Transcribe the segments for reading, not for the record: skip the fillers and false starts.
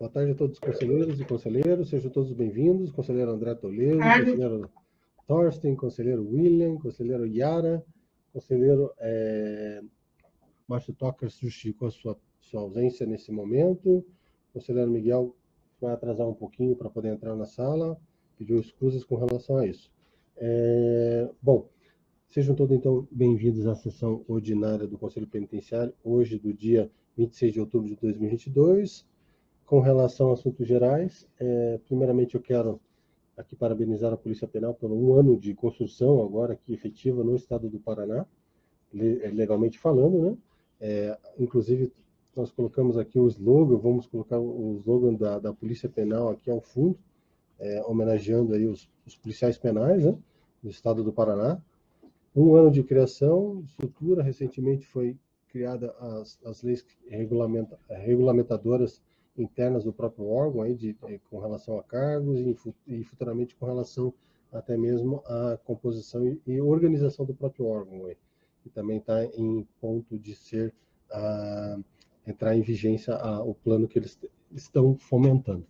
Boa tarde a todos os conselheiros e conselheiros, sejam todos bem-vindos. Conselheiro André Toledo, conselheiro Thorsten, conselheiro William, conselheiro Yara, conselheiro Márcio Tocas justificou a sua ausência nesse momento. Conselheiro Miguel vai atrasar um pouquinho para poder entrar na sala, pediu escusas com relação a isso. Bom, sejam todos, então, bem-vindos à sessão ordinária do Conselho Penitenciário, hoje, do dia 26 de outubro de 2022. Com relação a assuntos gerais, primeiramente eu quero aqui parabenizar a Polícia Penal por um ano de construção, agora aqui efetiva no estado do Paraná, legalmente falando, né? Inclusive, nós colocamos aqui o slogan, vamos colocar o slogan da Polícia Penal aqui ao fundo, homenageando aí os policiais penais, né, do estado do Paraná. Um ano de criação, estrutura, recentemente foi criada as leis regulamentadoras internas do próprio órgão, aí com relação a cargos e futuramente com relação até mesmo à composição e organização do próprio órgão, aí, que também está em ponto de entrar em vigência o plano que eles estão fomentando.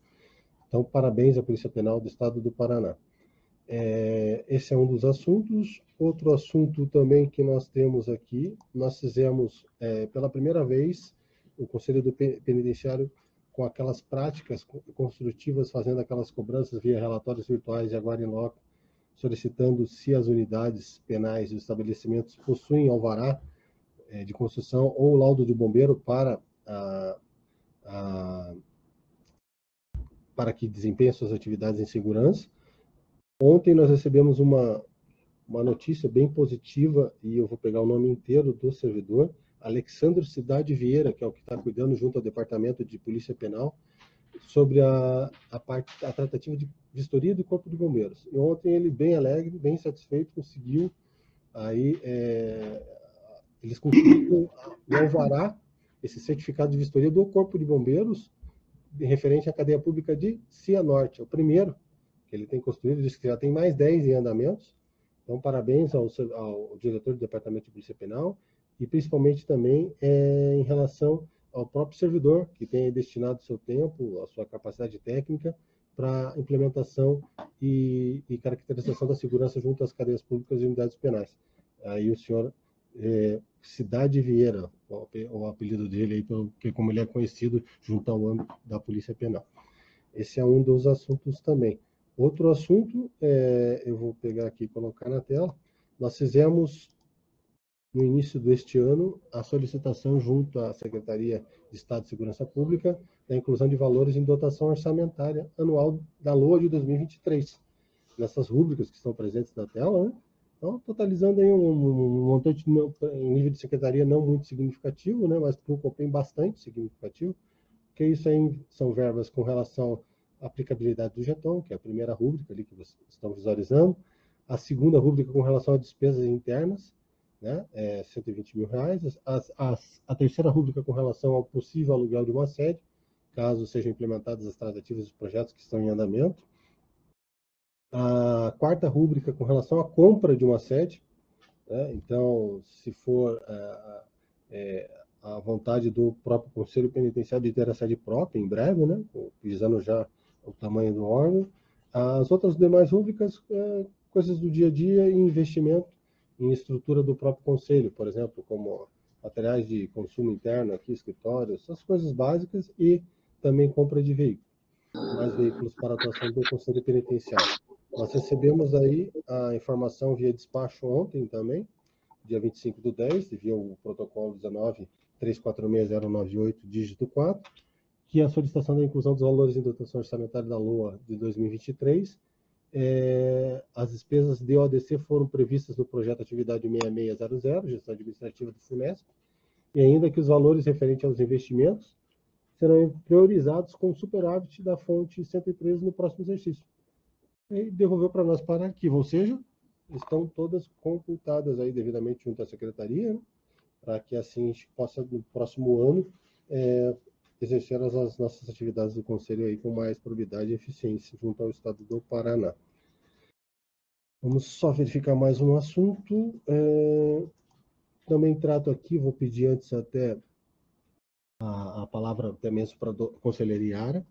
Então, parabéns à Polícia Penal do Estado do Paraná. Esse é um dos assuntos. Outro assunto também que nós temos aqui, nós fizemos pela primeira vez o Conselho do Penitenciário com aquelas práticas construtivas, fazendo aquelas cobranças via relatórios virtuais e agora em loco, solicitando se as unidades penais e os estabelecimentos possuem alvará de construção ou laudo de bombeiro para que desempenhem suas atividades em segurança. Ontem nós recebemos uma notícia bem positiva, e eu vou pegar o nome inteiro do servidor, Alexandre Cidade Vieira, que é o que está cuidando junto ao Departamento de Polícia Penal, sobre a tratativa de vistoria do Corpo de Bombeiros. E ontem ele, bem alegre, bem satisfeito, conseguiu, aí eles conseguiram o alvará, esse certificado de vistoria do Corpo de Bombeiros, referente à cadeia pública de Cianorte, é o primeiro que ele tem construído, diz que já tem mais 10 em andamentos. Então, parabéns ao diretor do Departamento de Polícia Penal e principalmente também em relação ao próprio servidor, que tem destinado seu tempo, a sua capacidade técnica para implementação e caracterização da segurança junto às cadeias públicas e unidades penais. Aí o senhor Cidade Vieira, o apelido dele, aí, porque como ele é conhecido junto ao âmbito da Polícia Penal. Esse é um dos assuntos também. Outro assunto, eu vou pegar aqui e colocar na tela, nós fizemos, no início deste ano, a solicitação junto à Secretaria de Estado de Segurança Pública da inclusão de valores em dotação orçamentária anual da LOA de 2023, nessas rúbricas que estão presentes na tela, né? Então, totalizando aí um montante em nível de secretaria não muito significativo, né? Mas para o COPEM bastante significativo, porque isso aí são verbas com relação aplicabilidade do jeton, que é a primeira rúbrica ali que vocês estão visualizando. A segunda rúbrica com relação a despesas internas, né, R$120 mil. A terceira rúbrica com relação ao possível aluguel de uma sede, caso sejam implementadas as tratativas dos projetos que estão em andamento. A quarta rúbrica com relação à compra de uma sede, né, então, se for a vontade do próprio Conselho Penitenciário de ter a sede própria em breve, né, visando já o tamanho do órgão. As outras demais rúbricas, coisas do dia a dia e investimento em estrutura do próprio Conselho, por exemplo, como materiais de consumo interno aqui, escritórios, essas coisas básicas, e também compra de veículos, mais veículos para a atuação do Conselho Penitenciário. Nós recebemos aí a informação via despacho ontem também, dia 25/10, via o protocolo 19.346098, dígito 4, que a solicitação da inclusão dos valores em dotação orçamentária da LOA de 2023, as despesas de OADC foram previstas no projeto Atividade 6600, gestão administrativa do FUNESP, e ainda que os valores referentes aos investimentos serão priorizados com superávit da fonte 113 no próximo exercício. E devolveu para nós para arquivo, ou seja, estão todas computadas aí devidamente junto à secretaria, né, para que assim a gente possa, no próximo ano, exercer as nossas atividades do Conselho aí com mais probidade e eficiência junto ao Estado do Paraná. Vamos só verificar mais um assunto. Também trato aqui, vou pedir antes até a palavra até mesmo para a conselheira Yara,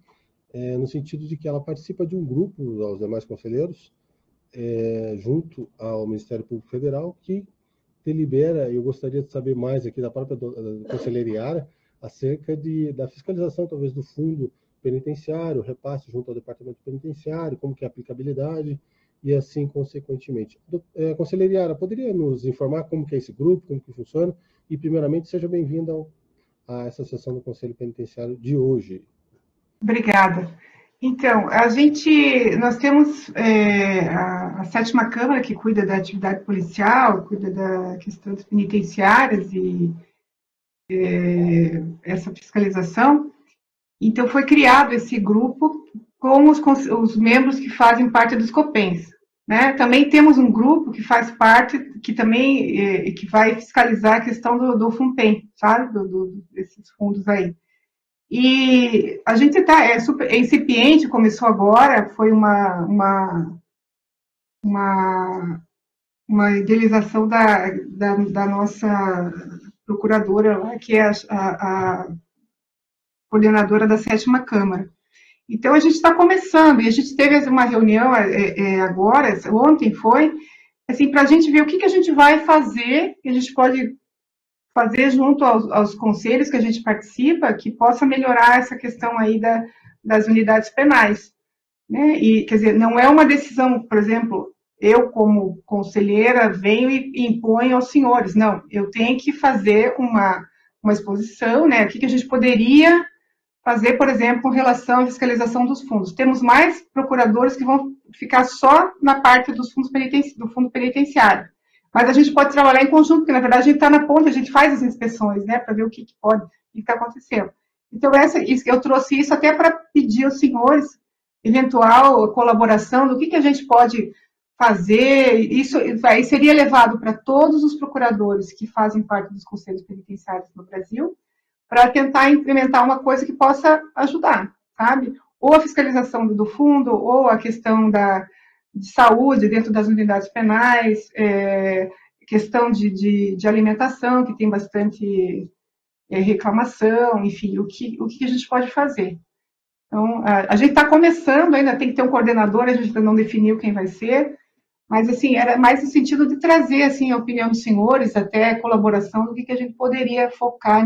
no sentido de que ela participa de um grupo aos demais conselheiros, junto ao Ministério Público Federal, que delibera, e eu gostaria de saber mais aqui da própria conselheira Yara, acerca da fiscalização, talvez, do fundo penitenciário, repasse junto ao departamento penitenciário, como que é a aplicabilidade, e assim, consequentemente. Conselheira Yara, poderia nos informar como que é esse grupo, como que funciona? E, primeiramente, seja bem-vinda a essa sessão do Conselho Penitenciário de hoje. Obrigada. Então, nós temos a 7ª Câmara, que cuida da atividade policial, cuida da questão das penitenciárias e essa fiscalização. Então, foi criado esse grupo com os membros que fazem parte dos COPENs. Né? Também temos um grupo que faz parte, que também que vai fiscalizar a questão do FUNPEN, sabe? Desses fundos aí. E a gente é super incipiente, começou agora, foi uma idealização da nossa procuradora lá, que é a coordenadora da 7ª Câmara. Então, a gente está começando, e a gente teve uma reunião agora, ontem foi, assim, para a gente ver o que a gente vai fazer, que a gente pode fazer junto aos conselhos que a gente participa, que possa melhorar essa questão aí das unidades penais. Né? E, quer dizer, não é uma decisão, por exemplo, eu como conselheira venho e imponho aos senhores, não, eu tenho que fazer uma exposição, né? O que a gente poderia fazer, por exemplo, com relação à fiscalização dos fundos. Temos mais procuradores que vão ficar só na parte do fundo penitenciário. Mas a gente pode trabalhar em conjunto, porque, na verdade, a gente está na ponta, a gente faz as inspeções, né, para ver o que está acontecendo. Então, eu trouxe isso até para pedir aos senhores eventual colaboração do que a gente pode fazer. Isso seria levado para todos os procuradores que fazem parte dos conselhos penitenciários no Brasil, para tentar implementar uma coisa que possa ajudar, sabe? Ou a fiscalização do fundo, ou a questão de saúde dentro das unidades penais, questão de alimentação, que tem bastante reclamação, enfim, o que a gente pode fazer. Então, a gente está começando, ainda tem que ter um coordenador, a gente ainda não definiu quem vai ser, mas, assim, era mais no sentido de trazer, assim, a opinião dos senhores, até a colaboração do que a gente poderia focar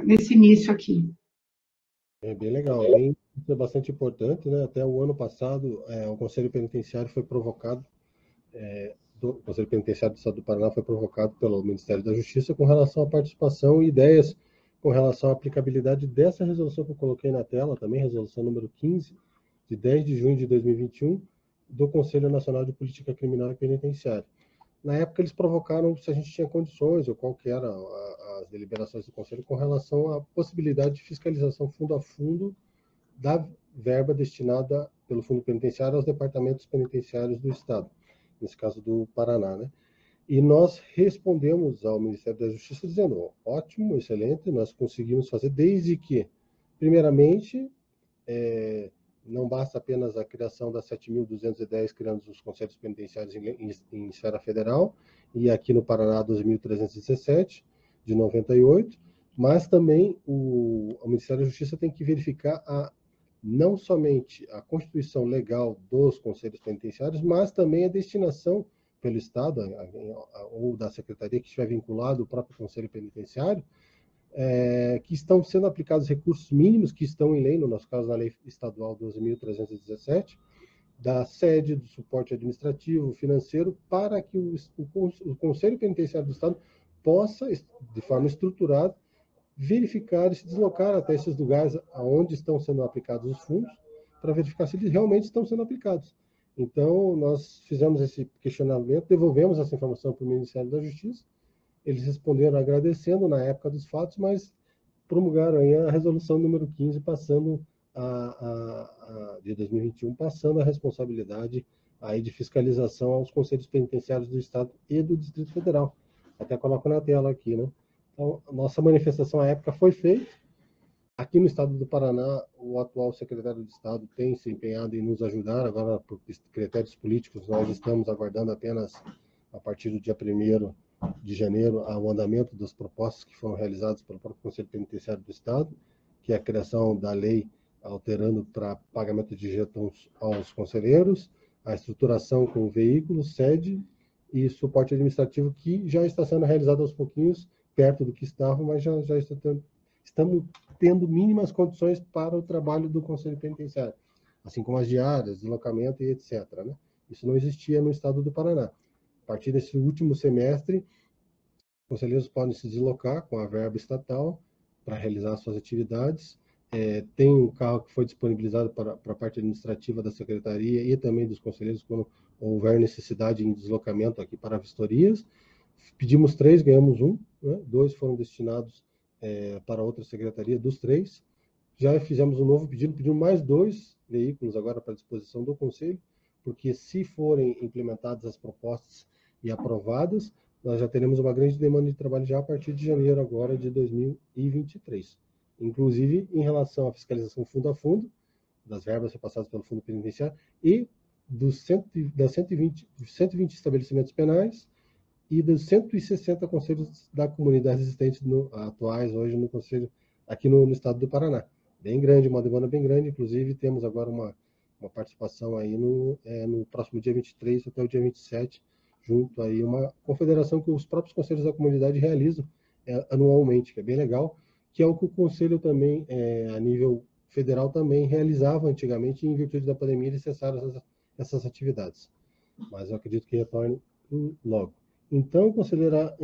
nesse início aqui. É bem legal, é bastante importante, né? Até o ano passado, o Conselho Penitenciário foi provocado, o Conselho Penitenciário do Estado do Paraná foi provocado pelo Ministério da Justiça com relação à participação e ideias com relação à aplicabilidade dessa resolução que eu coloquei na tela, também resolução número 15, de 10 de junho de 2021, do Conselho Nacional de Política Criminal e Penitenciária. Na época, eles provocaram se a gente tinha condições, ou qual que era as deliberações do Conselho com relação à possibilidade de fiscalização fundo a fundo da verba destinada pelo Fundo Penitenciário aos departamentos penitenciários do Estado, nesse caso do Paraná, né? E nós respondemos ao Ministério da Justiça dizendo, ótimo, excelente, nós conseguimos fazer, desde que, primeiramente, não basta apenas a criação das 7.210, criando os conselhos penitenciários em esfera federal, e aqui no Paraná 2.317, de 98, mas também o Ministério da Justiça tem que verificar não somente a constituição legal dos conselhos penitenciários, mas também a destinação pelo Estado, ou da Secretaria que estiver vinculado ao próprio Conselho Penitenciário, que estão sendo aplicados recursos mínimos que estão em lei, no nosso caso, na Lei Estadual 12.317, da sede, do suporte administrativo, financeiro, para que o Conselho Penitenciário do Estado possa, de forma estruturada, verificar e se deslocar até esses lugares onde estão sendo aplicados os fundos, para verificar se eles realmente estão sendo aplicados. Então, nós fizemos esse questionamento, devolvemos essa informação para o Ministério da Justiça, eles responderam agradecendo na época dos fatos, mas promulgaram aí a resolução número 15, passando de 2021, passando a responsabilidade aí de fiscalização aos conselhos penitenciários do Estado e do Distrito Federal. Até coloco na tela aqui, né? Então, a nossa manifestação à época foi feita. Aqui no Estado do Paraná, o atual secretário de Estado tem se empenhado em nos ajudar. Agora, por critérios políticos, nós estamos aguardando apenas, a partir do dia 1º, de janeiro ao andamento das propostas que foram realizadas pelo próprio Conselho Penitenciário do Estado, que é a criação da lei alterando para pagamento de jetons aos conselheiros, a estruturação com o veículo, sede e suporte administrativo, que já está sendo realizado aos pouquinhos, perto do que estava, mas já estamos tendo mínimas condições para o trabalho do Conselho Penitenciário, assim como as diárias, deslocamento e etc. Né? Isso não existia no estado do Paraná. A partir desse último semestre, conselheiros podem se deslocar com a verba estatal para realizar suas atividades. Tem um carro que foi disponibilizado para a parte administrativa da secretaria e também dos conselheiros quando houver necessidade em deslocamento aqui para vistorias. Pedimos 3, ganhamos 1, né? 2 foram destinados para outra secretaria dos 3. Já fizemos um novo pedido, pedimos mais 2 veículos agora para disposição do conselho, porque se forem implementadas as propostas e aprovadas, nós já teremos uma grande demanda de trabalho já a partir de janeiro agora de 2023. Inclusive em relação à fiscalização fundo a fundo, das verbas repassadas pelo Fundo Penitenciário e dos 120 estabelecimentos penais e dos 160 conselhos da comunidade existentes atuais hoje no conselho aqui no estado do Paraná. Bem grande, uma demanda bem grande, inclusive temos agora uma participação aí no próximo dia 23 até o dia 27, junto aí uma confederação que os próprios conselhos da comunidade realizam anualmente, que é bem legal, que é o que o conselho também, a nível federal, também realizava antigamente, e em virtude da pandemia eles cessaram essas atividades. Mas eu acredito que retorne logo. Então, conselheira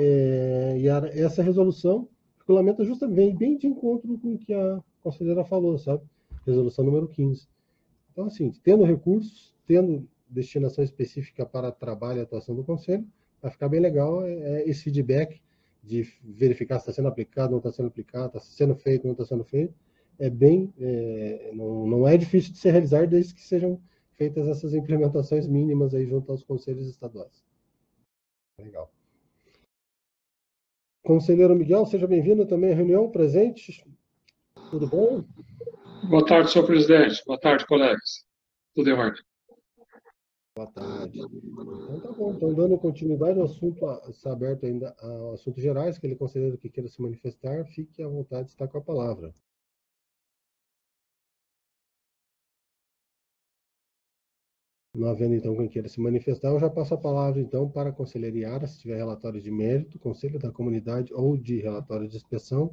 Yara, essa resolução regulamenta justamente bem de encontro com o que a conselheira falou, sabe? Resolução número 15. Então, assim, tendo recursos, tendo destinação específica para trabalho e atuação do Conselho, vai ficar bem legal esse feedback de verificar se está sendo aplicado, não está sendo aplicado, está sendo feito, não está sendo feito. Não é difícil de se realizar desde que sejam feitas essas implementações mínimas aí junto aos conselhos estaduais. Legal. Conselheiro Miguel, seja bem-vindo também à reunião, presente. Tudo bom? Boa tarde, senhor presidente. Boa tarde, colegas. Tudo em ordem. Boa tarde. Então tá bom. Então, dando continuidade ao assunto, está aberto ainda a assuntos gerais, aquele conselheiro que queira se manifestar, fique à vontade, está com a palavra. Não havendo, então, quem queira se manifestar, eu já passo a palavra, então, para a conselheira Yara, se tiver relatório de mérito, conselho da comunidade ou de relatório de inspeção,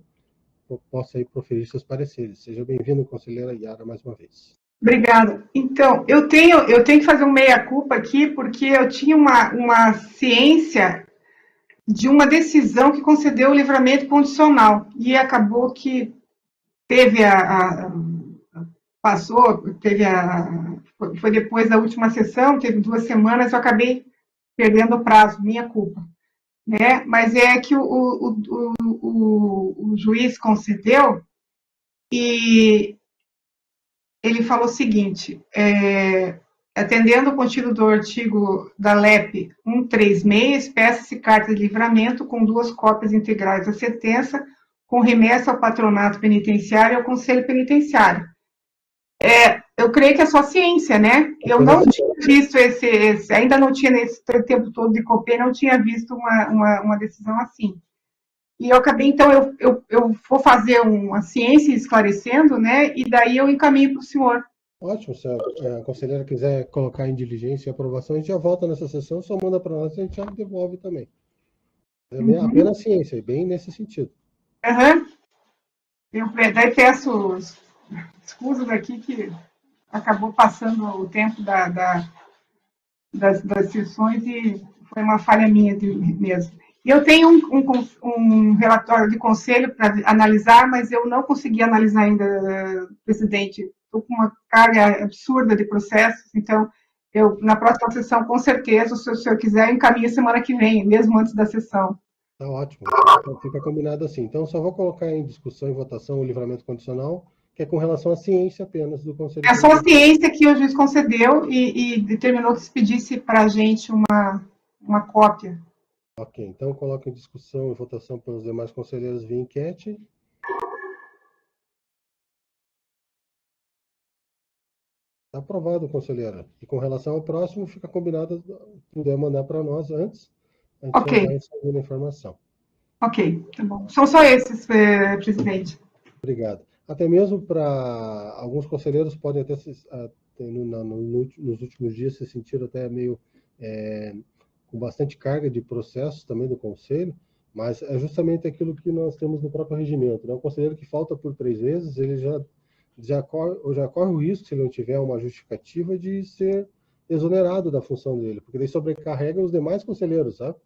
possa aí proferir seus pareceres. Seja bem-vindo, conselheira Yara, mais uma vez. Obrigada. Então, eu tenho que fazer um meia-culpa aqui, porque eu tinha uma ciência de uma decisão que concedeu o livramento condicional, e acabou que teve foi depois da última sessão, teve 2 semanas, eu acabei perdendo o prazo, minha culpa. Né? Mas é que o juiz concedeu e ele falou o seguinte, atendendo o contido do artigo da LEP 136, peça-se carta de livramento com 2 cópias integrais da sentença, com remessa ao patronato penitenciário e ao conselho penitenciário. Eu creio que é só ciência, né? Eu não tinha visto ainda não tinha, nesse tempo todo de COPE, não tinha visto uma decisão assim. E eu acabei, então, eu vou fazer uma ciência esclarecendo, né? E daí eu encaminho para o senhor. Ótimo, se a conselheira quiser colocar em diligência e aprovação, a gente já volta nessa sessão, só manda para nós e a gente já devolve também. Apenas ciência, bem nesse sentido. Daí peço escusas aqui que acabou passando o tempo das sessões e foi uma falha minha mesmo. E eu tenho um relatório de conselho para analisar, mas eu não consegui analisar ainda, presidente. Estou com uma carga absurda de processos, então, na próxima sessão, com certeza, se o senhor quiser, eu encaminho semana que vem, mesmo antes da sessão. Tá ótimo, fica combinado assim. Então, só vou colocar em discussão e votação o livramento condicional, que é com relação à ciência apenas do Conselho. É só a ciência que o juiz concedeu e determinou que se pedisse para a gente uma cópia. Ok, então coloco em discussão e votação pelos demais conselheiros via enquete. Está aprovado, conselheira. E com relação ao próximo, fica combinado, puder mandar para nós antes, a gente Ok. já vai saber a informação. Ok, tá bom. São só esses, presidente. Obrigado. Até mesmo para alguns conselheiros podem até nos últimos dias se sentiram até meio com bastante carga de processos também do conselho, mas é justamente aquilo que nós temos no próprio regimento, né? O conselheiro que falta por 3 vezes, ele já corre o risco, se ele não tiver uma justificativa, de ser exonerado da função dele, porque daí sobrecarrega os demais conselheiros, sabe?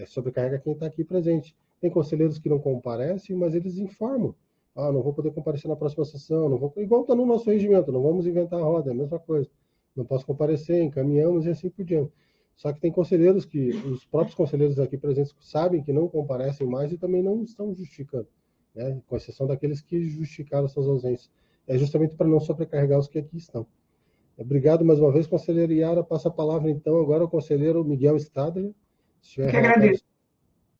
Sobrecarrega quem está aqui presente. Tem conselheiros que não comparecem, mas eles informam. Não vou poder comparecer na próxima sessão, não vou... igual está no nosso regimento, não vamos inventar a roda, é a mesma coisa. Não posso comparecer, encaminhamos e assim por diante. Só que tem conselheiros que, os próprios conselheiros aqui presentes, sabem que não comparecem mais e também não estão justificando, né? Com exceção daqueles que justificaram suas ausências. É justamente para não sobrecarregar os que aqui estão. Obrigado mais uma vez, conselheiro Yara. Passa a palavra, então, agora ao conselheiro Miguel Stadler. Se tiver Eu que agradeço.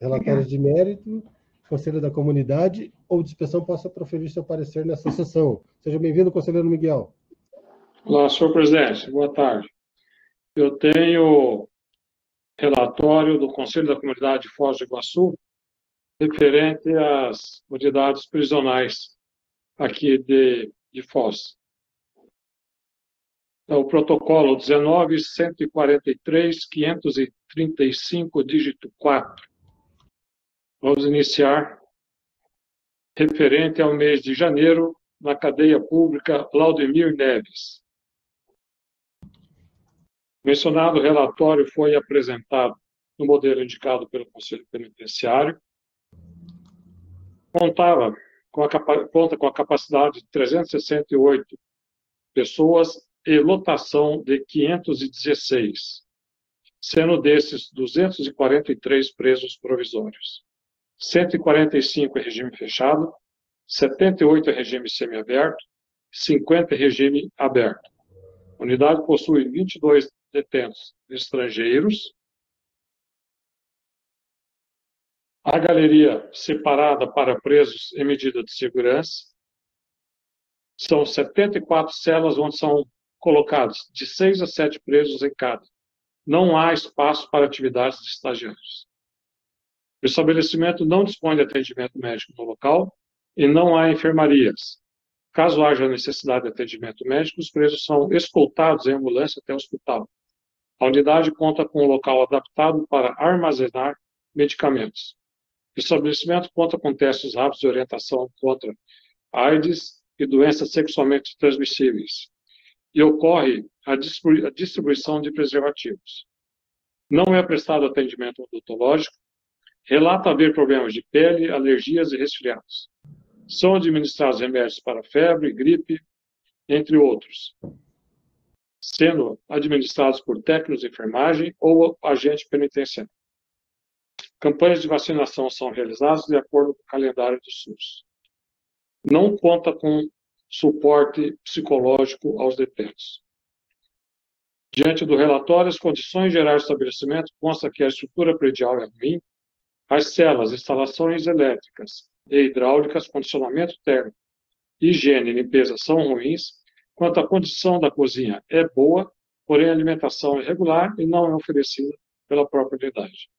relatórios de mérito, conselho da comunidade ou de inspeção, possa proferir seu parecer nessa sessão. Seja bem-vindo, conselheiro Miguel. Olá, senhor presidente. Boa tarde. Eu tenho relatório do Conselho da Comunidade de Foz do Iguaçu referente às unidades prisionais aqui de Foz. É o protocolo 19.143.535, dígito 4. Vamos iniciar referente ao mês de janeiro na cadeia pública Laudemir Neves. Mencionado relatório foi apresentado no modelo indicado pelo Conselho Penitenciário. Conta com a capacidade de 368 pessoas e lotação de 516, sendo desses 243 presos provisórios. 145 em regime fechado, 78 em regime semiaberto, 50 em regime aberto. A unidade possui 22 detentos estrangeiros. A galeria separada para presos em medida de segurança. São 74 celas onde são colocados de 6 a 7 presos em cada. Não há espaço para atividades de estagiários. O estabelecimento não dispõe de atendimento médico no local e não há enfermarias. Caso haja necessidade de atendimento médico, os presos são escoltados em ambulância até o hospital. A unidade conta com um local adaptado para armazenar medicamentos. O estabelecimento conta com testes rápidos de orientação contra AIDS e doenças sexualmente transmissíveis. E ocorre a distribuição de preservativos. Não é prestado atendimento odontológico. Relata haver problemas de pele, alergias e resfriados. São administrados remédios para febre, gripe, entre outros, sendo administrados por técnicos de enfermagem ou agente penitenciário. Campanhas de vacinação são realizadas de acordo com o calendário do SUS. Não conta com suporte psicológico aos detentos. Diante do relatório, as condições gerais do estabelecimento consta que a estrutura predial é ruim, as celas, instalações elétricas e hidráulicas, condicionamento térmico, higiene e limpeza são ruins, quanto à condição da cozinha é boa, porém a alimentação é irregular e não é oferecida pela própria unidade.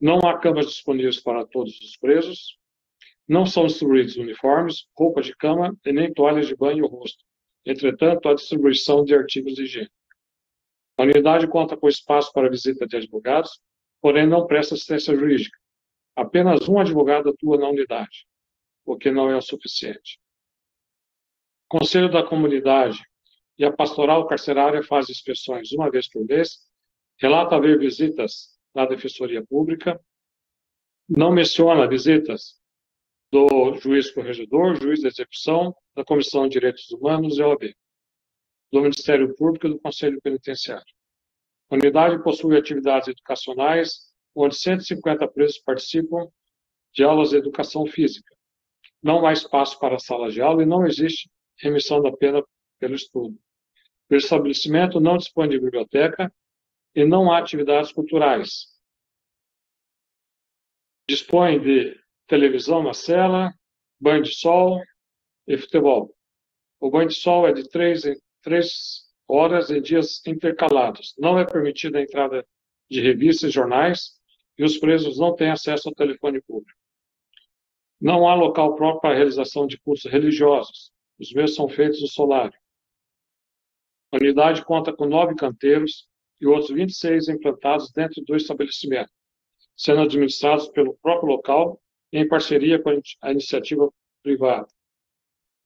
Não há camas disponíveis para todos os presos, não são distribuídos uniformes, roupas de cama e nem toalhas de banho ou rosto. Entretanto, há distribuição de artigos de higiene. A unidade conta com espaço para visita de advogados, porém não presta assistência jurídica. Apenas um advogado atua na unidade, o que não é o suficiente. O Conselho da Comunidade e a Pastoral Carcerária fazem inspeções uma vez por mês, relata haver visitas na Defensoria Pública, não menciona visitas do juiz corregedor, juiz de execução, da Comissão de Direitos Humanos e OAB, do Ministério Público e do Conselho Penitenciário. A unidade possui atividades educacionais, onde 150 presos participam de aulas de educação física. Não há espaço para sala de aula e não existe remissão da pena pelo estudo. O estabelecimento não dispõe de biblioteca e não há atividades culturais. Dispõe de televisão na cela, banho de sol e futebol. O banho de sol é de 3 em 3 horas em dias intercalados. Não é permitida a entrada de revistas e jornais, e os presos não têm acesso ao telefone público. Não há local próprio para a realização de cursos religiosos. Os mesmos são feitos no solário. A unidade conta com 9 canteiros e outros 26 implantados dentro do estabelecimento, sendo administrados pelo próprio local em parceria com a iniciativa privada.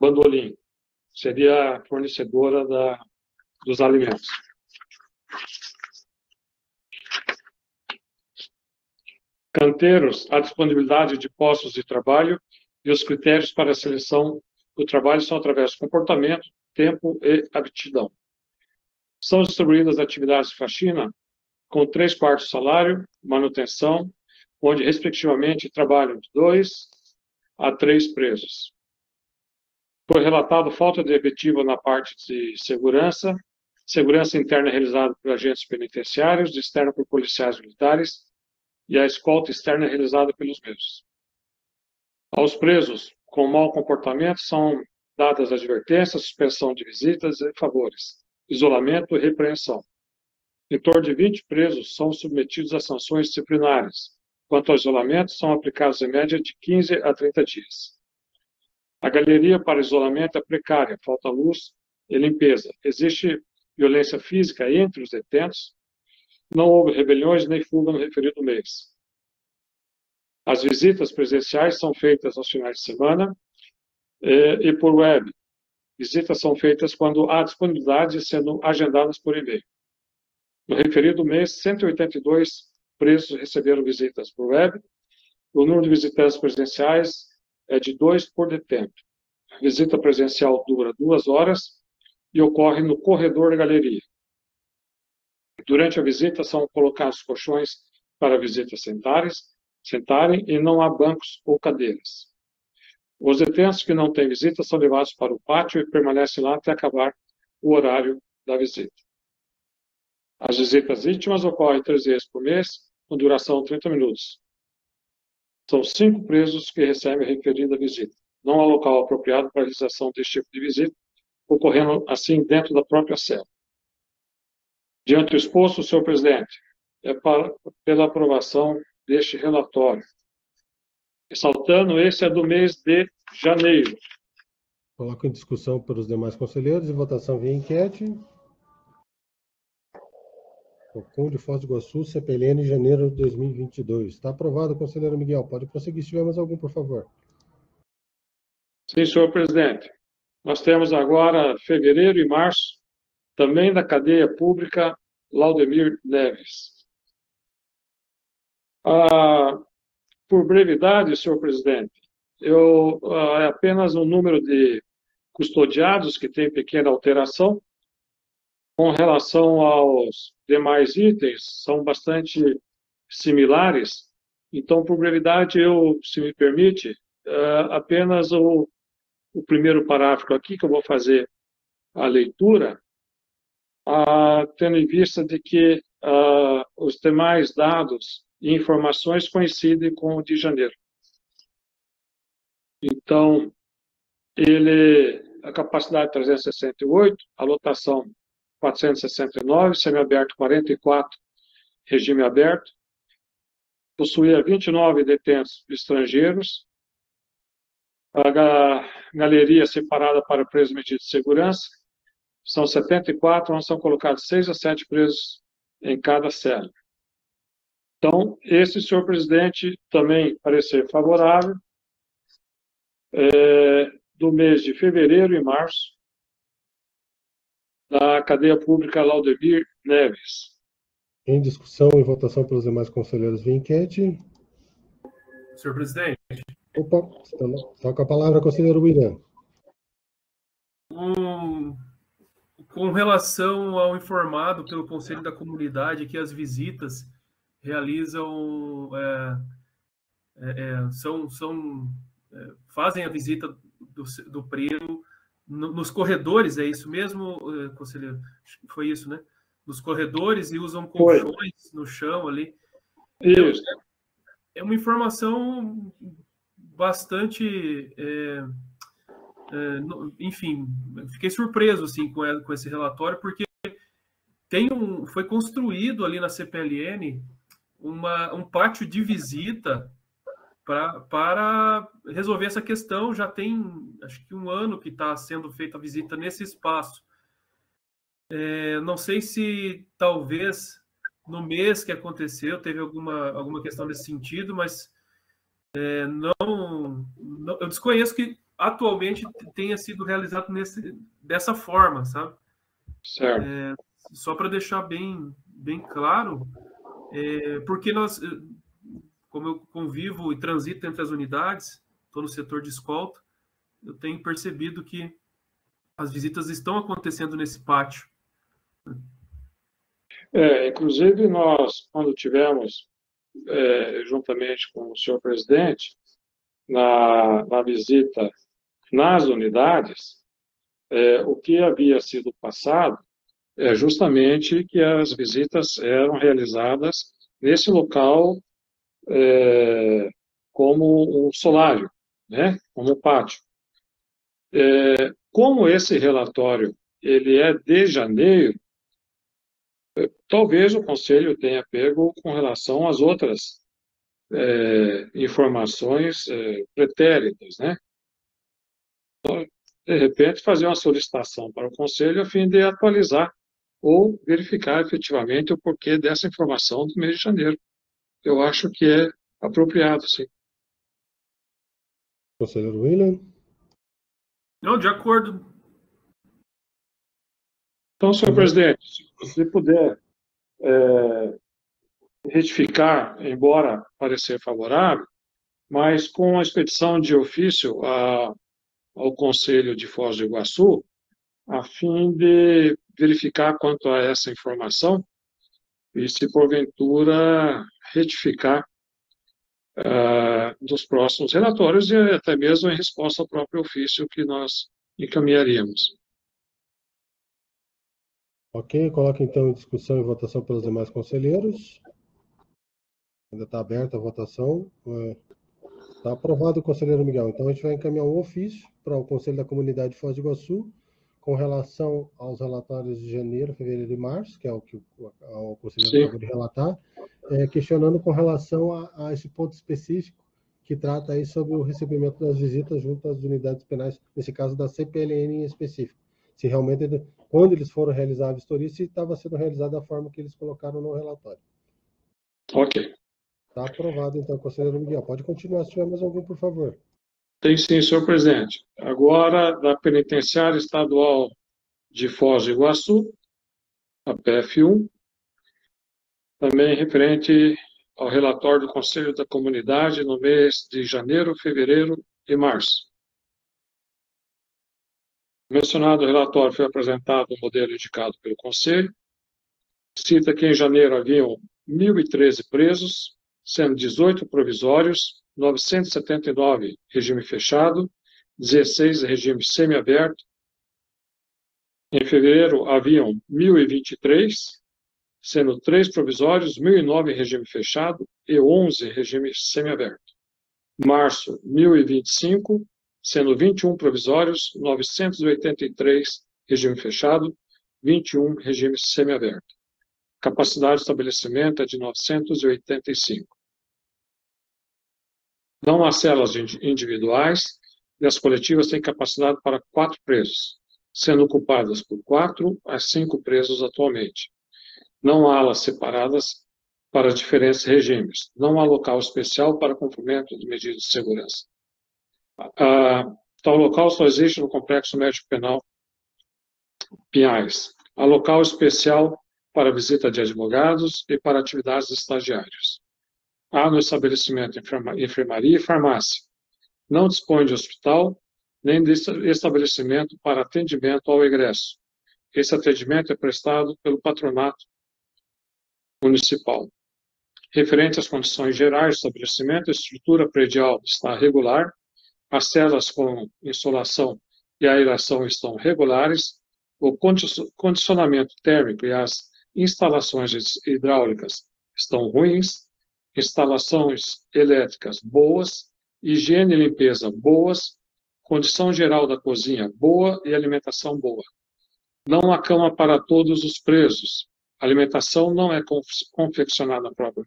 Bandolim seria a fornecedora dos alimentos. Canteiros, a disponibilidade de postos de trabalho e os critérios para a seleção do trabalho são através do comportamento, tempo e aptidão. São distribuídas atividades de faxina com 3/4 do salário, manutenção, onde, respectivamente, trabalham de 2 a 3 presos. Foi relatado falta de efetivo na parte de segurança interna realizada por agentes penitenciários, externa por policiais militares, e a escolta externa realizada pelos mesmos. Aos presos com mau comportamento são dadas advertências, suspensão de visitas e favores, isolamento e repreensão. Em torno de 20 presos são submetidos a sanções disciplinares. Quanto ao isolamento, são aplicados em média de 15 a 30 dias. A galeria para isolamento é precária, falta luz e limpeza. Existe violência física entre os detentos. Não houve rebeliões nem fuga no referido mês. As visitas presenciais são feitas aos finais de semana e por web. Visitas são feitas quando há disponibilidade, sendo agendadas por e-mail. No referido mês, 182 presos receberam visitas por web. O número de visitantes presenciais é de 2 por detento. A visita presencial dura 2 horas e ocorre no corredor da galeria. Durante a visita, são colocados colchões para visitas sentarem e não há bancos ou cadeiras. Os detentos que não têm visita são levados para o pátio e permanecem lá até acabar o horário da visita. As visitas íntimas ocorrem 3 vezes por mês, com duração de 30 minutos. São 5 presos que recebem a referida visita. Não há local apropriado para a realização deste tipo de visita, ocorrendo assim dentro da própria cela. Diante do exposto, senhor presidente, pela aprovação deste relatório. Ressaltando, esse é do mês de janeiro. Coloco em discussão para os demais conselheiros e votação via enquete. Cocum de Foz do Iguaçu, CPLN, janeiro de 2022. Está aprovado, conselheiro Miguel. Pode prosseguir se tiver mais algum, por favor. Sim, senhor presidente. Nós temos agora fevereiro e março, também da cadeia pública Laudemir Neves. Por brevidade, senhor presidente, é apenas um número de custodiados que tem pequena alteração. Com relação aos demais itens, são bastante similares. Então, por brevidade, se me permite, apenas o primeiro parágrafo aqui, que eu vou fazer a leitura, tendo em vista de que os demais dados e informações coincidem com o de janeiro. Então, a capacidade 368, a lotação 469, semiaberto 44, regime aberto, possuía 29 detentos estrangeiros, a galeria separada para presos medidos de segurança, são 74, onde são colocados 6 a 7 presos em cada cela. Então, esse, senhor presidente, também parecer favorável, do mês de fevereiro e março, da cadeia pública Laudemir Neves. Em discussão e votação pelos demais conselheiros via enquete. Senhor presidente. Opa, está com a palavra, conselheiro William. Com relação ao informado pelo Conselho da Comunidade que as visitas realizam, fazem a visita do preso nos corredores, é isso mesmo, conselheiro? Foi isso, né? Nos corredores e usam colchões no chão ali. Isso. É uma informação bastante... enfim, fiquei surpreso assim, com esse relatório, porque foi construído ali na CPLN um pátio de visita para resolver essa questão. Já tem, acho que 1 ano que está sendo feita a visita nesse espaço. Não sei se talvez no mês que aconteceu teve alguma questão nesse sentido, mas não, eu desconheço que atualmente tenha sido realizado dessa forma, sabe? Certo. Só para deixar bem claro, porque como eu convivo e transito entre as unidades, estou no setor de escolta, eu tenho percebido que as visitas estão acontecendo nesse pátio. Inclusive, nós, quando tivemos, juntamente com o senhor presidente, na visita nas unidades, o que havia sido passado é justamente que as visitas eram realizadas nesse local como um solário, né? Como um pátio. Como esse relatório ele é de janeiro, talvez o Conselho tenha pego com relação às outras informações pretéritas, né? Então, de repente, fazer uma solicitação para o Conselho a fim de atualizar ou verificar efetivamente o porquê dessa informação do mês de janeiro. Eu acho que é apropriado, sim. Conselheiro William? Não, de acordo. Então, senhor presidente, se puder retificar, embora parecer favorável, mas com a expedição de ofício ao Conselho de Foz do Iguaçu, a fim de verificar quanto a essa informação e, se porventura, retificar dos próximos relatórios e até mesmo em resposta ao próprio ofício que nós encaminharíamos. Ok, coloca então em discussão e votação pelos demais conselheiros. Ainda está aberta a votação. Está aprovado o conselheiro Miguel. Então, a gente vai encaminhar um ofício para o Conselho da Comunidade de Foz do Iguaçu com relação aos relatórios de janeiro, fevereiro e março, que é o que o conselheiro acabou de relatar, questionando com relação a esse ponto específico que trata aí sobre o recebimento das visitas junto às unidades penais, nesse caso da CPLN em específico. Se realmente, quando eles foram realizar a vistoria, se estava sendo realizada da forma que eles colocaram no relatório. Ok. Está aprovado, então, conselheiro Miguel. Pode continuar, se tiver mais algum, por favor. Tem sim, senhor presidente. Agora, da Penitenciária Estadual de Foz do Iguaçu, a PF1, também referente ao relatório do Conselho da Comunidade no mês de janeiro, fevereiro e março. O mencionado relatório foi apresentado no modelo indicado pelo Conselho. Cita que em janeiro haviam 1.013 presos, sendo 18 provisórios, 979 regime fechado, 16 regime semiaberto. Em fevereiro haviam 1.023, sendo 3 provisórios, 1.009 regime fechado e 11 regime semiaberto. Março, 1.025, sendo 21 provisórios, 983 regime fechado, 21 regime semiaberto. Capacidade de estabelecimento é de 985. Não há celas individuais e as coletivas têm capacidade para 4 presos, sendo ocupadas por 4 a 5 presos atualmente. Não há alas separadas para diferentes regimes. Não há local especial para cumprimento de medidas de segurança. Tal local só existe no Complexo Médico Penal Pinhais. Há local especial para visita de advogados e para atividades de estagiários. Há no estabelecimento enfermaria e farmácia. Não dispõe de hospital, nem de estabelecimento para atendimento ao egresso. Esse atendimento é prestado pelo patronato municipal. Referente às condições gerais do estabelecimento, a estrutura predial está regular, as celas com insolação e aeração estão regulares, o condicionamento térmico e as instalações hidráulicas estão ruins, instalações elétricas boas, higiene e limpeza boas, condição geral da cozinha boa e alimentação boa. Não há cama para todos os presos, A alimentação não é confeccionada na própria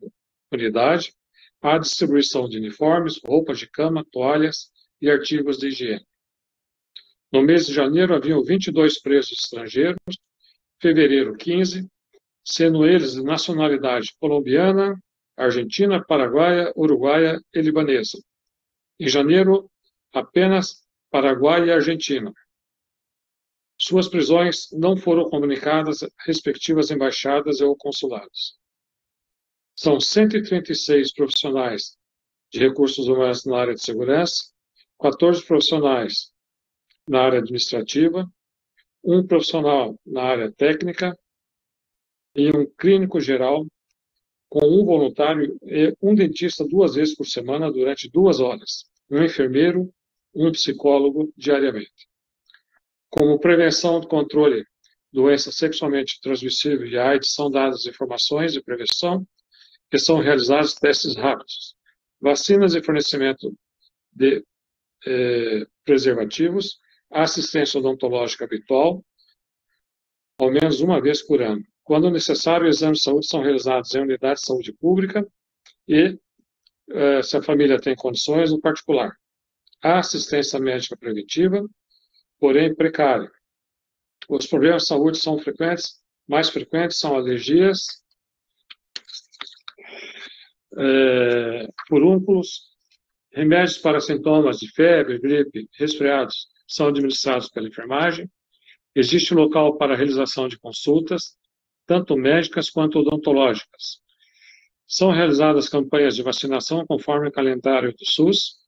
unidade. Há distribuição de uniformes, roupas de cama, toalhas e artigos de higiene. No mês de janeiro, haviam 22 presos estrangeiros, fevereiro, 15, sendo eles de nacionalidade colombiana, argentina, paraguaia, uruguaia e libanesa. Em janeiro, apenas Paraguai e Argentina. Suas prisões não foram comunicadas às respectivas embaixadas ou consulados. São 136 profissionais de recursos humanos na área de segurança, 14 profissionais na área administrativa, um profissional na área técnica e um clínico geral, com um voluntário e um dentista 2 vezes por semana durante 2 horas, um enfermeiro, um psicólogo diariamente. Como prevenção e controle de doença sexualmente transmissível e AIDS, são dadas informações de prevenção que são realizados testes rápidos, vacinas e fornecimento de preservativos, assistência odontológica habitual, ao menos 1 vez por ano. Quando necessário, exames de saúde são realizados em unidade de saúde pública e, se a família tem condições, no particular. Há assistência médica preventiva, porém precária. Os problemas de saúde são frequentes, mais frequentes são alergias, furúnculos, remédios para sintomas de febre, gripe, resfriados são administrados pela enfermagem. Existe local para a realização de consultas, tanto médicas quanto odontológicas. São realizadas campanhas de vacinação conforme o calendário do SUS.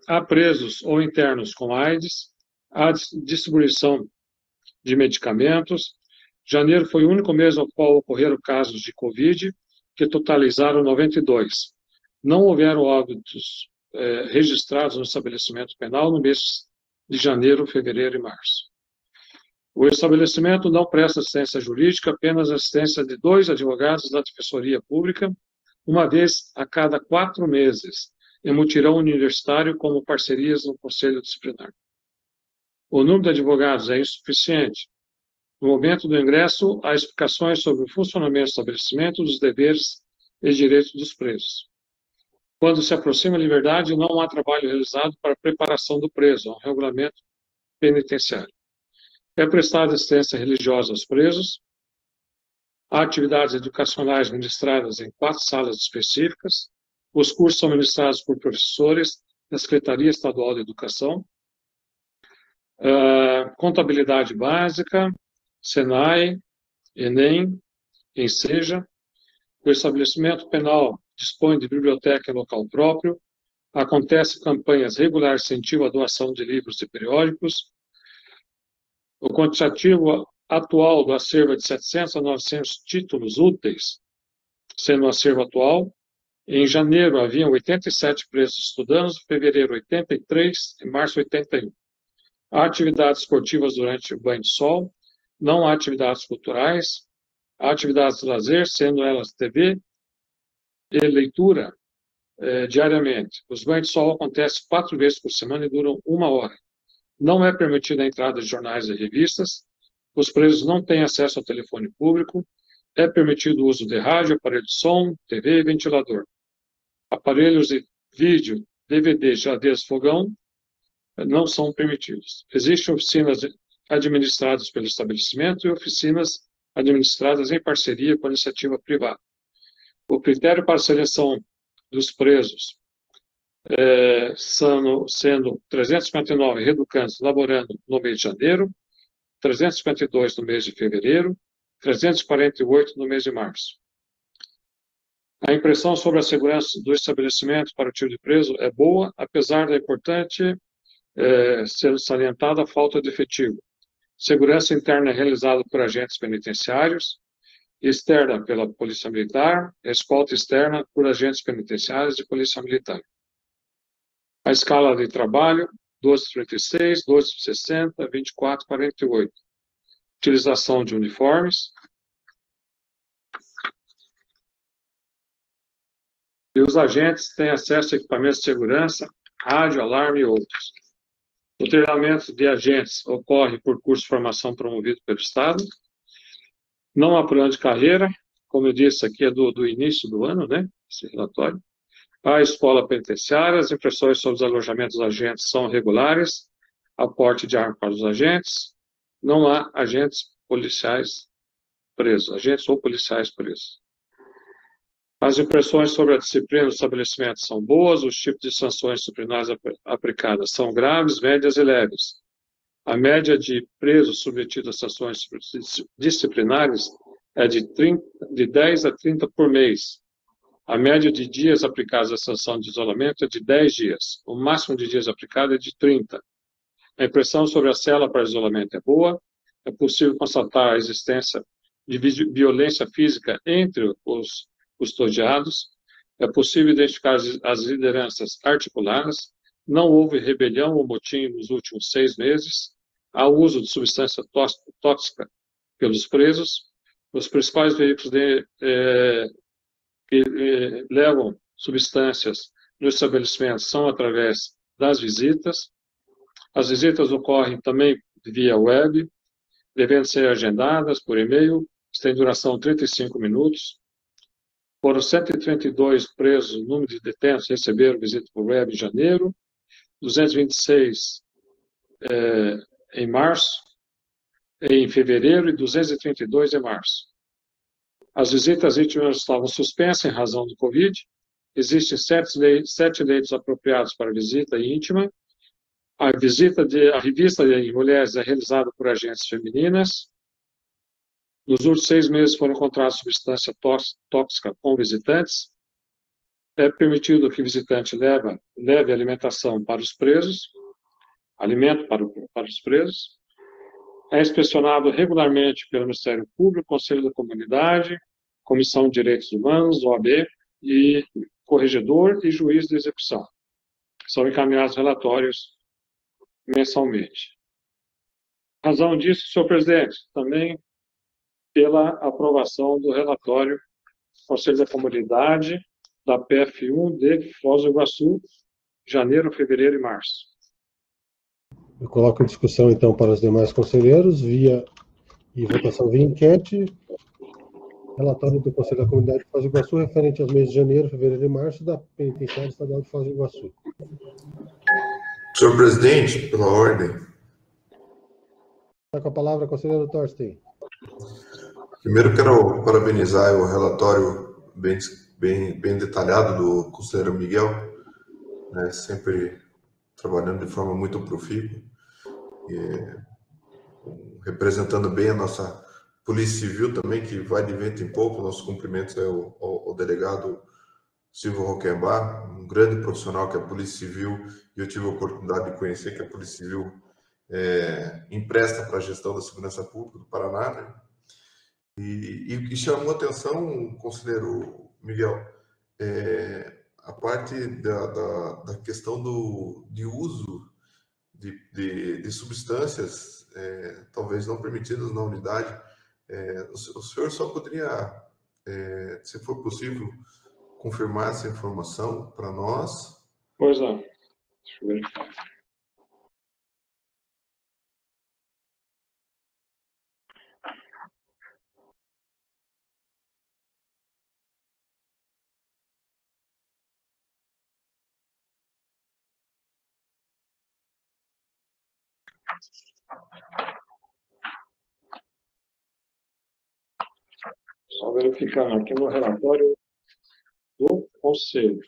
Há presos ou internos com AIDS. Há distribuição de medicamentos. Janeiro foi o único mês ao qual ocorreram casos de Covid, que totalizaram 92. Não houveram óbitos registrados no estabelecimento penal no mês de janeiro, fevereiro e março. O estabelecimento não presta assistência jurídica, apenas assistência de 2 advogados da Defensoria Pública, 1 vez a cada 4 meses, em mutirão universitário como parcerias no Conselho Disciplinar. O número de advogados é insuficiente. No momento do ingresso, há explicações sobre o funcionamento do estabelecimento, dos deveres e direitos dos presos. Quando se aproxima a liberdade, não há trabalho realizado para a preparação do preso, há um regulamento penitenciário. É prestada assistência religiosa aos presos. Há atividades educacionais ministradas em 4 salas específicas. Os cursos são ministrados por professores da Secretaria Estadual de Educação. Contabilidade básica, Senai, Enem, Enseja. O estabelecimento penal dispõe de biblioteca em local próprio. Acontecem campanhas regulares de incentivo à doação de livros e periódicos. O quantitativo atual do acervo é de 700 a 900 títulos úteis, sendo o acervo atual. Em janeiro, haviam 87 presos estudantes, em fevereiro, 83, em março, 81. Há atividades esportivas durante o banho de sol, não há atividades culturais, há atividades de lazer, sendo elas TV e leitura diariamente. Os banhos de sol acontecem 4 vezes por semana e duram 1 hora. Não é permitida a entrada de jornais e revistas, os presos não têm acesso ao telefone público, é permitido o uso de rádio, aparelho de som, TV e ventilador. Aparelhos de vídeo, DVD, geladeiras, fogão, não são permitidos. Existem oficinas administradas pelo estabelecimento e oficinas administradas em parceria com a iniciativa privada. O critério para a seleção dos presos sendo 359 reeducantes laborando no mês de janeiro, 352 no mês de fevereiro, 348 no mês de março. A impressão sobre a segurança do estabelecimento para o tipo de preso é boa, apesar da importante ser salientada a falta de efetivo. Segurança interna é realizada por agentes penitenciários, externa pela Polícia Militar, escolta externa por agentes penitenciários e Polícia Militar. A escala de trabalho, 12,36, 12,60, 24,48. Utilização de uniformes. E os agentes têm acesso a equipamentos de segurança, rádio, alarme e outros. O treinamento de agentes ocorre por curso de formação promovido pelo Estado. Não há plano de carreira, como eu disse, aqui é do início do ano, né, esse relatório. A escola penitenciária, as impressões sobre os alojamentos dos agentes são regulares, aporte de arma para os agentes, não há agentes policiais presos, agentes ou policiais presos. As impressões sobre a disciplina do estabelecimento são boas, os tipos de sanções disciplinares aplicadas são graves, médias e leves. A média de presos submetidos a sanções disciplinares é de 10 a 30 por mês. A média de dias aplicados à sanção de isolamento é de 10 dias. O máximo de dias aplicado é de 30. A impressão sobre a cela para isolamento é boa. É possível constatar a existência de violência física entre os custodiados. É possível identificar as lideranças articuladas. Não houve rebelião ou motim nos últimos 6 meses. Há uso de substância tóxica pelos presos. Os principais veículos que levam substâncias no estabelecimento são através das visitas. As visitas ocorrem também via web, devendo ser agendadas por e-mail, têm duração 35 minutos. Foram 132 presos, o número de detentos receberam visita por web em janeiro, 226 em março, em fevereiro e 232 em março. As visitas íntimas estavam suspensas em razão do Covid. Existem 7 leitos apropriados para visita íntima. A revista de mulheres é realizada por agentes femininas. Nos últimos 6 meses foram encontradas substância tóxica com visitantes. É permitido que o visitante leve alimentação para os presos, alimento para os presos. É inspecionado regularmente pelo Ministério Público, Conselho da Comunidade, Comissão de Direitos Humanos, OAB, e corregedor e juiz de execução. São encaminhados relatórios mensalmente. Razão disso, senhor presidente, também pela aprovação do relatório do Conselho da Comunidade da PF1 de Foz do Iguaçu, janeiro, fevereiro e março. Eu coloco em discussão, então, para os demais conselheiros, votação via enquete, relatório do Conselho da Comunidade de Foz do Iguaçu, referente aos meses de janeiro, fevereiro e março, da Penitenciária Estadual de Foz do Iguaçu. Senhor presidente, pela ordem. Está com a palavra, conselheiro Thorsten. Primeiro, quero parabenizar o relatório bem detalhado do conselheiro Miguel, né, sempre trabalhando de forma muito profícua, representando bem a nossa Polícia Civil também, que vai de vento em pouco. Nossos cumprimentos ao delegado Silvio Roquembar, um grande profissional que é a Polícia Civil, e eu tive a oportunidade de conhecer que a Polícia Civil empresta para a gestão da segurança pública do Paraná, né? E chamou a atenção, conselheiro Miguel, a parte da questão de uso de substâncias talvez não permitidas na unidade. O senhor só poderia, se for possível, confirmar essa informação para nós? Pois não. Deixa eu verificar. Só verificando aqui no relatório do Conselho.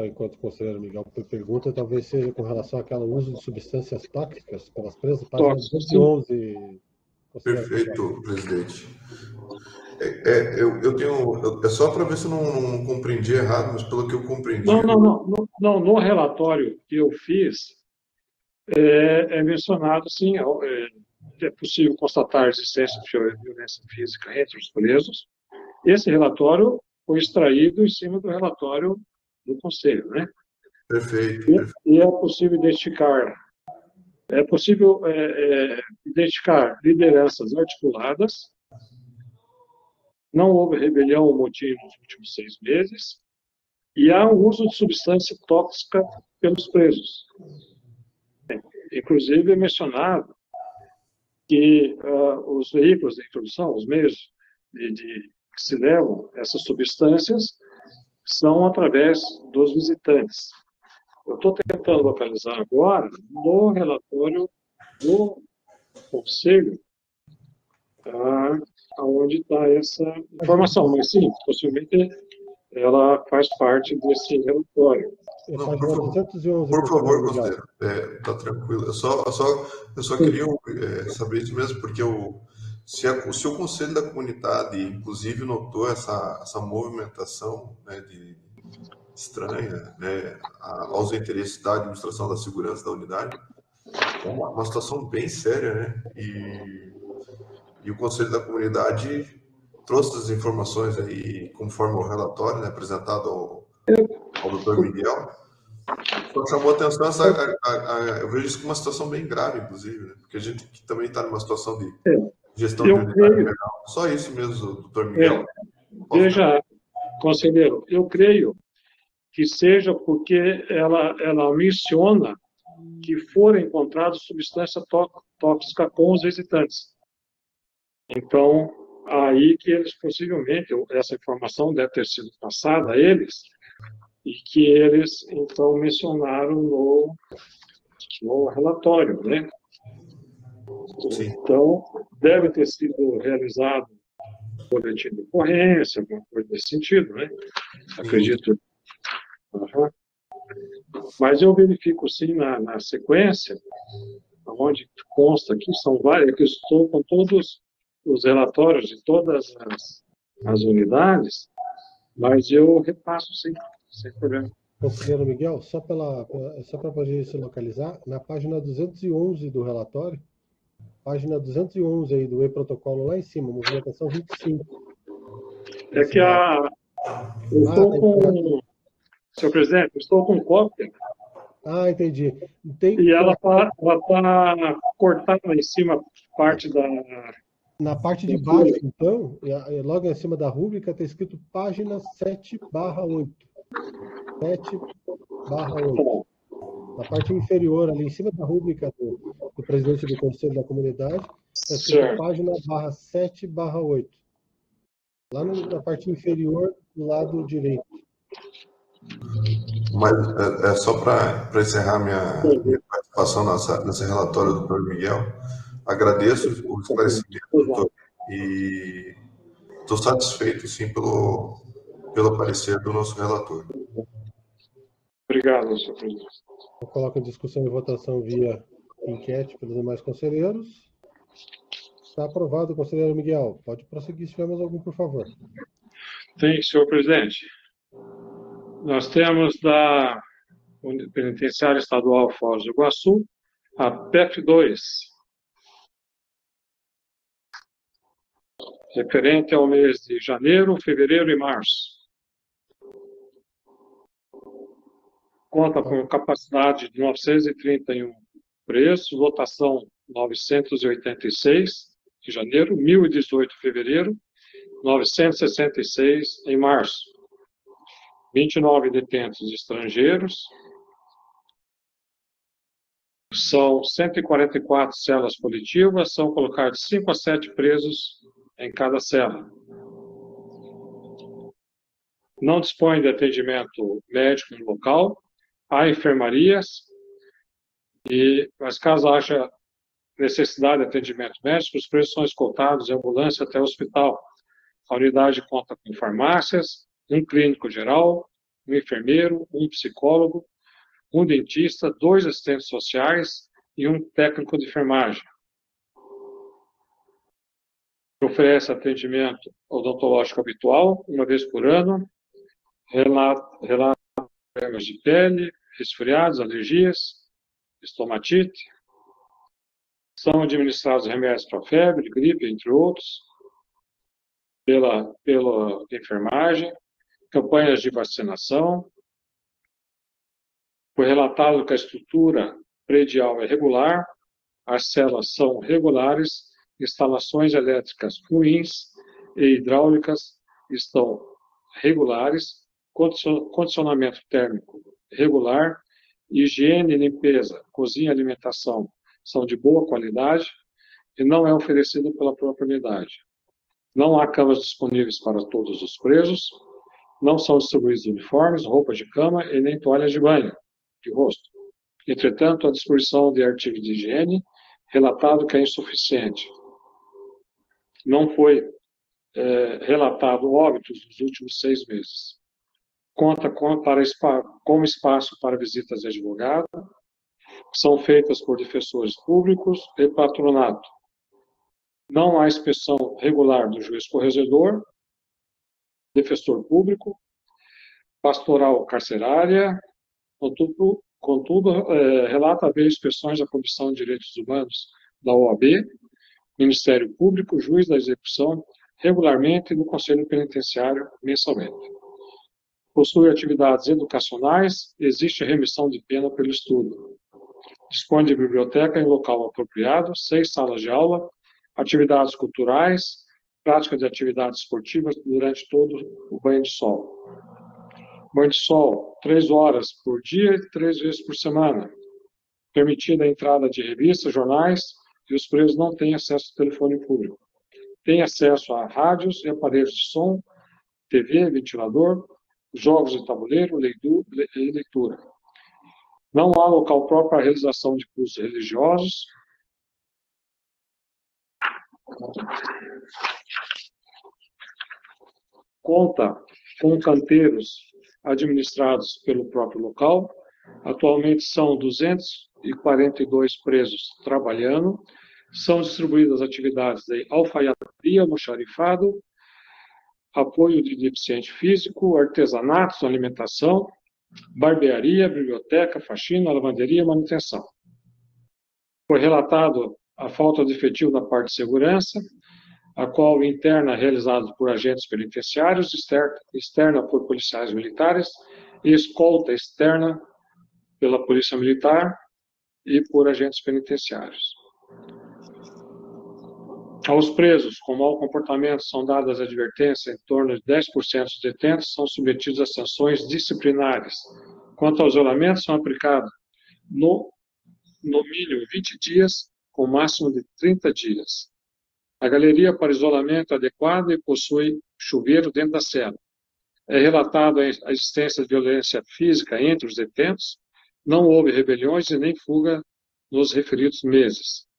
Enquanto o conselheiro Miguel pergunta, talvez seja com relação àquele uso de substâncias tóxicas pelas presas, página 211. Perfeito, presidente. Eu tenho. É só para ver se eu não compreendi errado, mas pelo que eu compreendi. Não. No relatório que eu fiz, é mencionado, sim, é possível constatar a existência de violência física entre os presos. Esse relatório foi extraído em cima do relatório do Conselho, né? Perfeito. E é possível identificar lideranças articuladas, não houve rebelião ou motim nos últimos 6 meses, e há um uso de substância tóxica pelos presos. Inclusive, é mencionado que os veículos de introdução, os meios que se levam essas substâncias, são através dos visitantes. Eu estou tentando localizar agora, no relatório do Conselho, onde está essa informação. Mas, sim, possivelmente ela faz parte desse relatório. Não, por favor, Conselheiro, tá tranquilo. Eu só queria saber isso mesmo, porque se o Conselho da Comunidade, inclusive, notou essa movimentação, né, estranha, né, aos interesses da administração da segurança da unidade, é uma situação bem séria, né? E o Conselho da Comunidade trouxe as informações aí, conforme o relatório, né, apresentado ao Dr. Miguel. Só chamou a atenção, eu vejo isso como uma situação bem grave, inclusive, né? Porque a gente que também está numa situação de gestão de unidade legal. Só isso mesmo, Dr. Miguel. Veja, conselheiro, eu creio que seja porque ela menciona que foram encontradas substância tóxica com os visitantes. Então, aí que eles possivelmente, essa informação deve ter sido passada a eles, e que eles, então, mencionaram no relatório, né? Sim. Então, deve ter sido realizado um boletim de ocorrência, alguma coisa nesse sentido, né? Acredito. Uhum. Mas eu verifico, sim, na sequência, onde consta que são várias, que eu estou com todos os relatórios de todas as unidades, mas eu repasso, sim, sem problema. Conselheiro Miguel, só para poder se localizar, na página 211 do relatório, página 211 aí do e-protocolo lá em cima, movimentação 25. É que eu estou com... Senhor presidente, eu estou com cópia. Entendi. E ela está cortada em cima, parte da... Na parte de baixo, então, logo em cima da rúbrica, está escrito página 7/8. 7/8. Na parte inferior, ali em cima da rúbrica do presidente do Conselho da Comunidade, está escrito página 7/8. Lá na parte inferior, do lado direito. Mas só para encerrar minha participação nesse relatório do Dr. Miguel, agradeço o esclarecimento, doutor, e estou satisfeito, sim, pelo parecer do nosso relator. Obrigado, senhor presidente. Eu coloco em discussão e votação via enquete pelos demais conselheiros. Está aprovado, conselheiro Miguel. Pode prosseguir se tiver mais algum, por favor. Tem, senhor presidente. Nós temos da Penitenciária Estadual Foz do Iguaçu a PEF2, referente ao mês de janeiro, fevereiro e março. Conta com capacidade de 931 presos, lotação 986 em janeiro, 1.018 em fevereiro, 966 em março. 29 detentos estrangeiros. São 144 celas coletivas, são colocados 5 a 7 presos em cada cela. Não dispõe de atendimento médico no local, há enfermarias, mas caso haja necessidade de atendimento médico, os presos são escoltados em ambulância até o hospital. A unidade conta com farmácias, um clínico geral, um enfermeiro, um psicólogo, um dentista, 2 assistentes sociais e um técnico de enfermagem. Oferece atendimento odontológico habitual, uma vez por ano, relata problemas de pele, resfriados, alergias, estomatite. São administrados remédios para febre, gripe, entre outros, pela enfermagem. campanhas de vacinação. Foi relatado que a estrutura predial é regular, as celas são regulares, instalações elétricas ruins e hidráulicas estão regulares, condicionamento térmico regular, higiene e limpeza, cozinha e alimentação são de boa qualidade e não é oferecido pela própria unidade. Não há camas disponíveis para todos os presos, não são distribuídos uniformes, roupas de cama e nem toalhas de banho, de rosto. Entretanto, a distribuição de artigos de higiene, relatado que é insuficiente. Não foi relatado óbitos nos últimos 6 meses. Conta com espaço para visitas de advogado, são feitas por defensores públicos e patronato. Não há inspeção regular do juiz corregedor, defensor público, pastoral carcerária, contudo, relata haver inspeções da Comissão de Direitos Humanos da OAB, Ministério Público, juiz da execução, regularmente no Conselho Penitenciário, mensalmente. Possui atividades educacionais, existe remissão de pena pelo estudo. Dispõe de biblioteca em local apropriado, 6 salas de aula, atividades culturais, prática de atividades esportivas durante todo o banho de sol. Banho de sol, 3 horas por dia e 3 vezes por semana. Permitida a entrada de revistas, jornais, e os presos não têm acesso ao telefone público. Tem acesso a rádios e aparelhos de som, TV, ventilador, jogos de tabuleiro e leitura. Não há local próprio para a realização de cursos religiosos. Conta com canteiros administrados pelo próprio local. Atualmente são 242 presos trabalhando. São distribuídas atividades de alfaiataria, almoxarifado, apoio de deficiente físico, artesanatos, alimentação, barbearia, biblioteca, faxina, lavanderia e manutenção. Foi relatado a falta de efetivo na parte de segurança, a qual interna é realizada por agentes penitenciários, externa por policiais militares e escolta externa pela Polícia Militar e por agentes penitenciários. Aos presos com mau comportamento são dadas advertências, em torno de 10% dos detentos são submetidos a sanções disciplinares. Quanto ao isolamento, são aplicados no mínimo 20 dias, com máximo de 30 dias. A galeria para isolamento é adequada e possui chuveiro dentro da cela. É relatada a existência de violência física entre os detentos, não houve rebeliões e nem fuga nos referidos meses.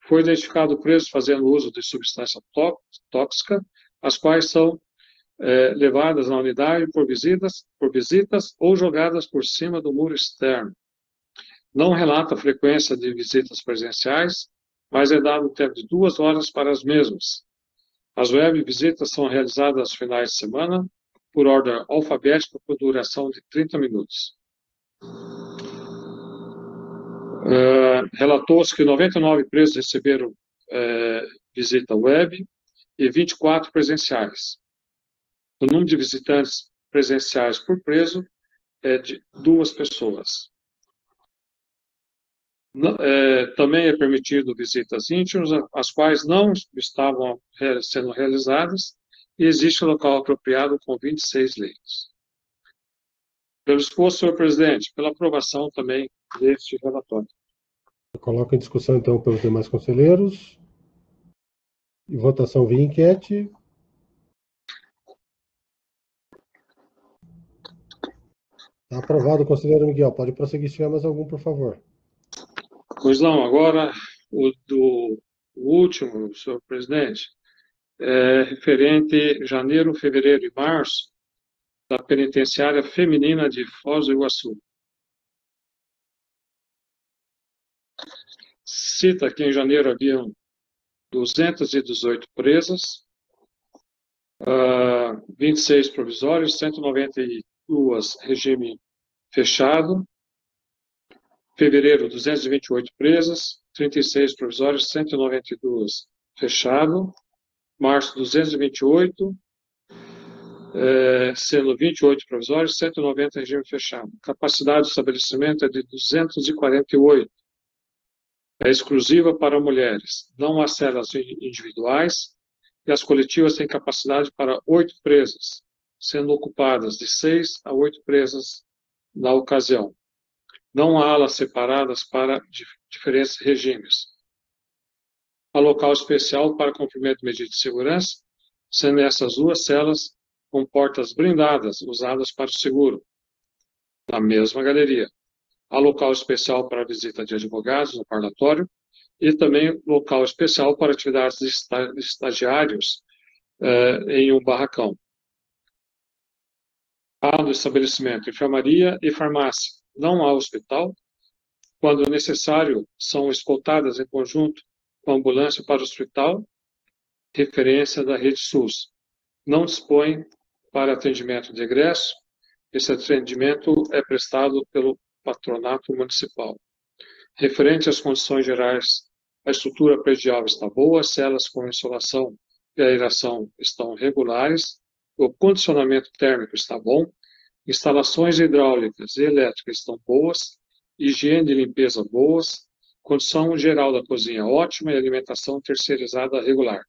Foi identificado presos fazendo uso de substância tóxica, as quais são levadas na unidade por visitas ou jogadas por cima do muro externo. Não relata a frequência de visitas presenciais, mas é dado um tempo de 2 horas para as mesmas. As web visitas são realizadas aos finais de semana, por ordem alfabética, por duração de 30 minutos. Relatou-se que 99 presos receberam visita web e 24 presenciais. O número de visitantes presenciais por preso é de 2 pessoas. Também é permitido visitas íntimas, as quais não estavam sendo realizadas, e existe um local apropriado com 26 leitos. Pelo exposto, senhor presidente, pela aprovação também deste relatório. Eu coloco em discussão, então, pelos demais conselheiros. E votação via enquete. Está aprovado, conselheiro Miguel. Pode prosseguir se tiver mais algum, por favor. Pois não, agora o último, senhor presidente, referente janeiro, fevereiro e março, da penitenciária feminina de Foz do Iguaçu. Cita que em janeiro haviam 218 presas, 26 provisórios, 192 regime fechado. Fevereiro, 228 presas, 36 provisórios, 192 fechado. Março, 228. sendo 28 provisórios e 190 em regime fechado. A capacidade do estabelecimento é de 248. É exclusiva para mulheres. Não há celas individuais e as coletivas têm capacidade para 8 presas, sendo ocupadas de 6 a 8 presas na ocasião. Não há alas separadas para diferentes regimes. Há local especial para cumprimento de medidas de segurança, sendo essas 2 celas com portas blindadas, usadas para o seguro, na mesma galeria. Há local especial para visita de advogados no parlatório e também local especial para atividades de estagiários em um barracão. Há no estabelecimento enfermaria e farmácia. Não há hospital. Quando necessário, são escoltadas em conjunto com a ambulância para o hospital, referência da rede SUS. Não dispõe para atendimento de egresso. Esse atendimento é prestado pelo patronato municipal. Referente às condições gerais, a estrutura predial está boa, as celas com insolação e aeração estão regulares, o condicionamento térmico está bom, instalações hidráulicas e elétricas estão boas, higiene e limpeza boas, condição geral da cozinha ótima e alimentação terceirizada regular.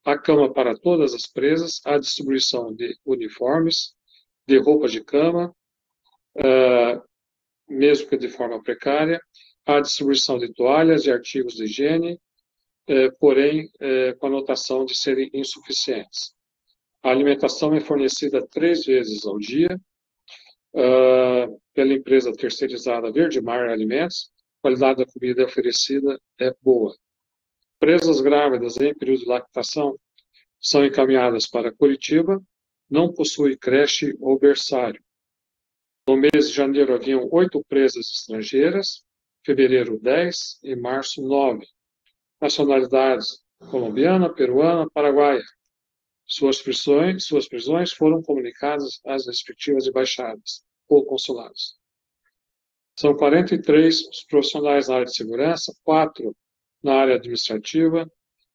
Há cama para todas as presas, há distribuição de uniformes, de roupas de cama, mesmo que de forma precária, há distribuição de toalhas e artigos de higiene, porém com a notação de serem insuficientes. A alimentação é fornecida 3 vezes ao dia pela empresa terceirizada Verdemar Alimentos. A qualidade da comida oferecida é boa. Presas grávidas em período de lactação são encaminhadas para Curitiba, não possui creche ou berçário. No mês de janeiro haviam 8 presas estrangeiras, fevereiro 10 e março 9. Nacionalidades colombiana, peruana, paraguaia. Suas prisões foram comunicadas às respectivas embaixadas ou consulados. São 43 os profissionais na área de segurança, 4 na área administrativa,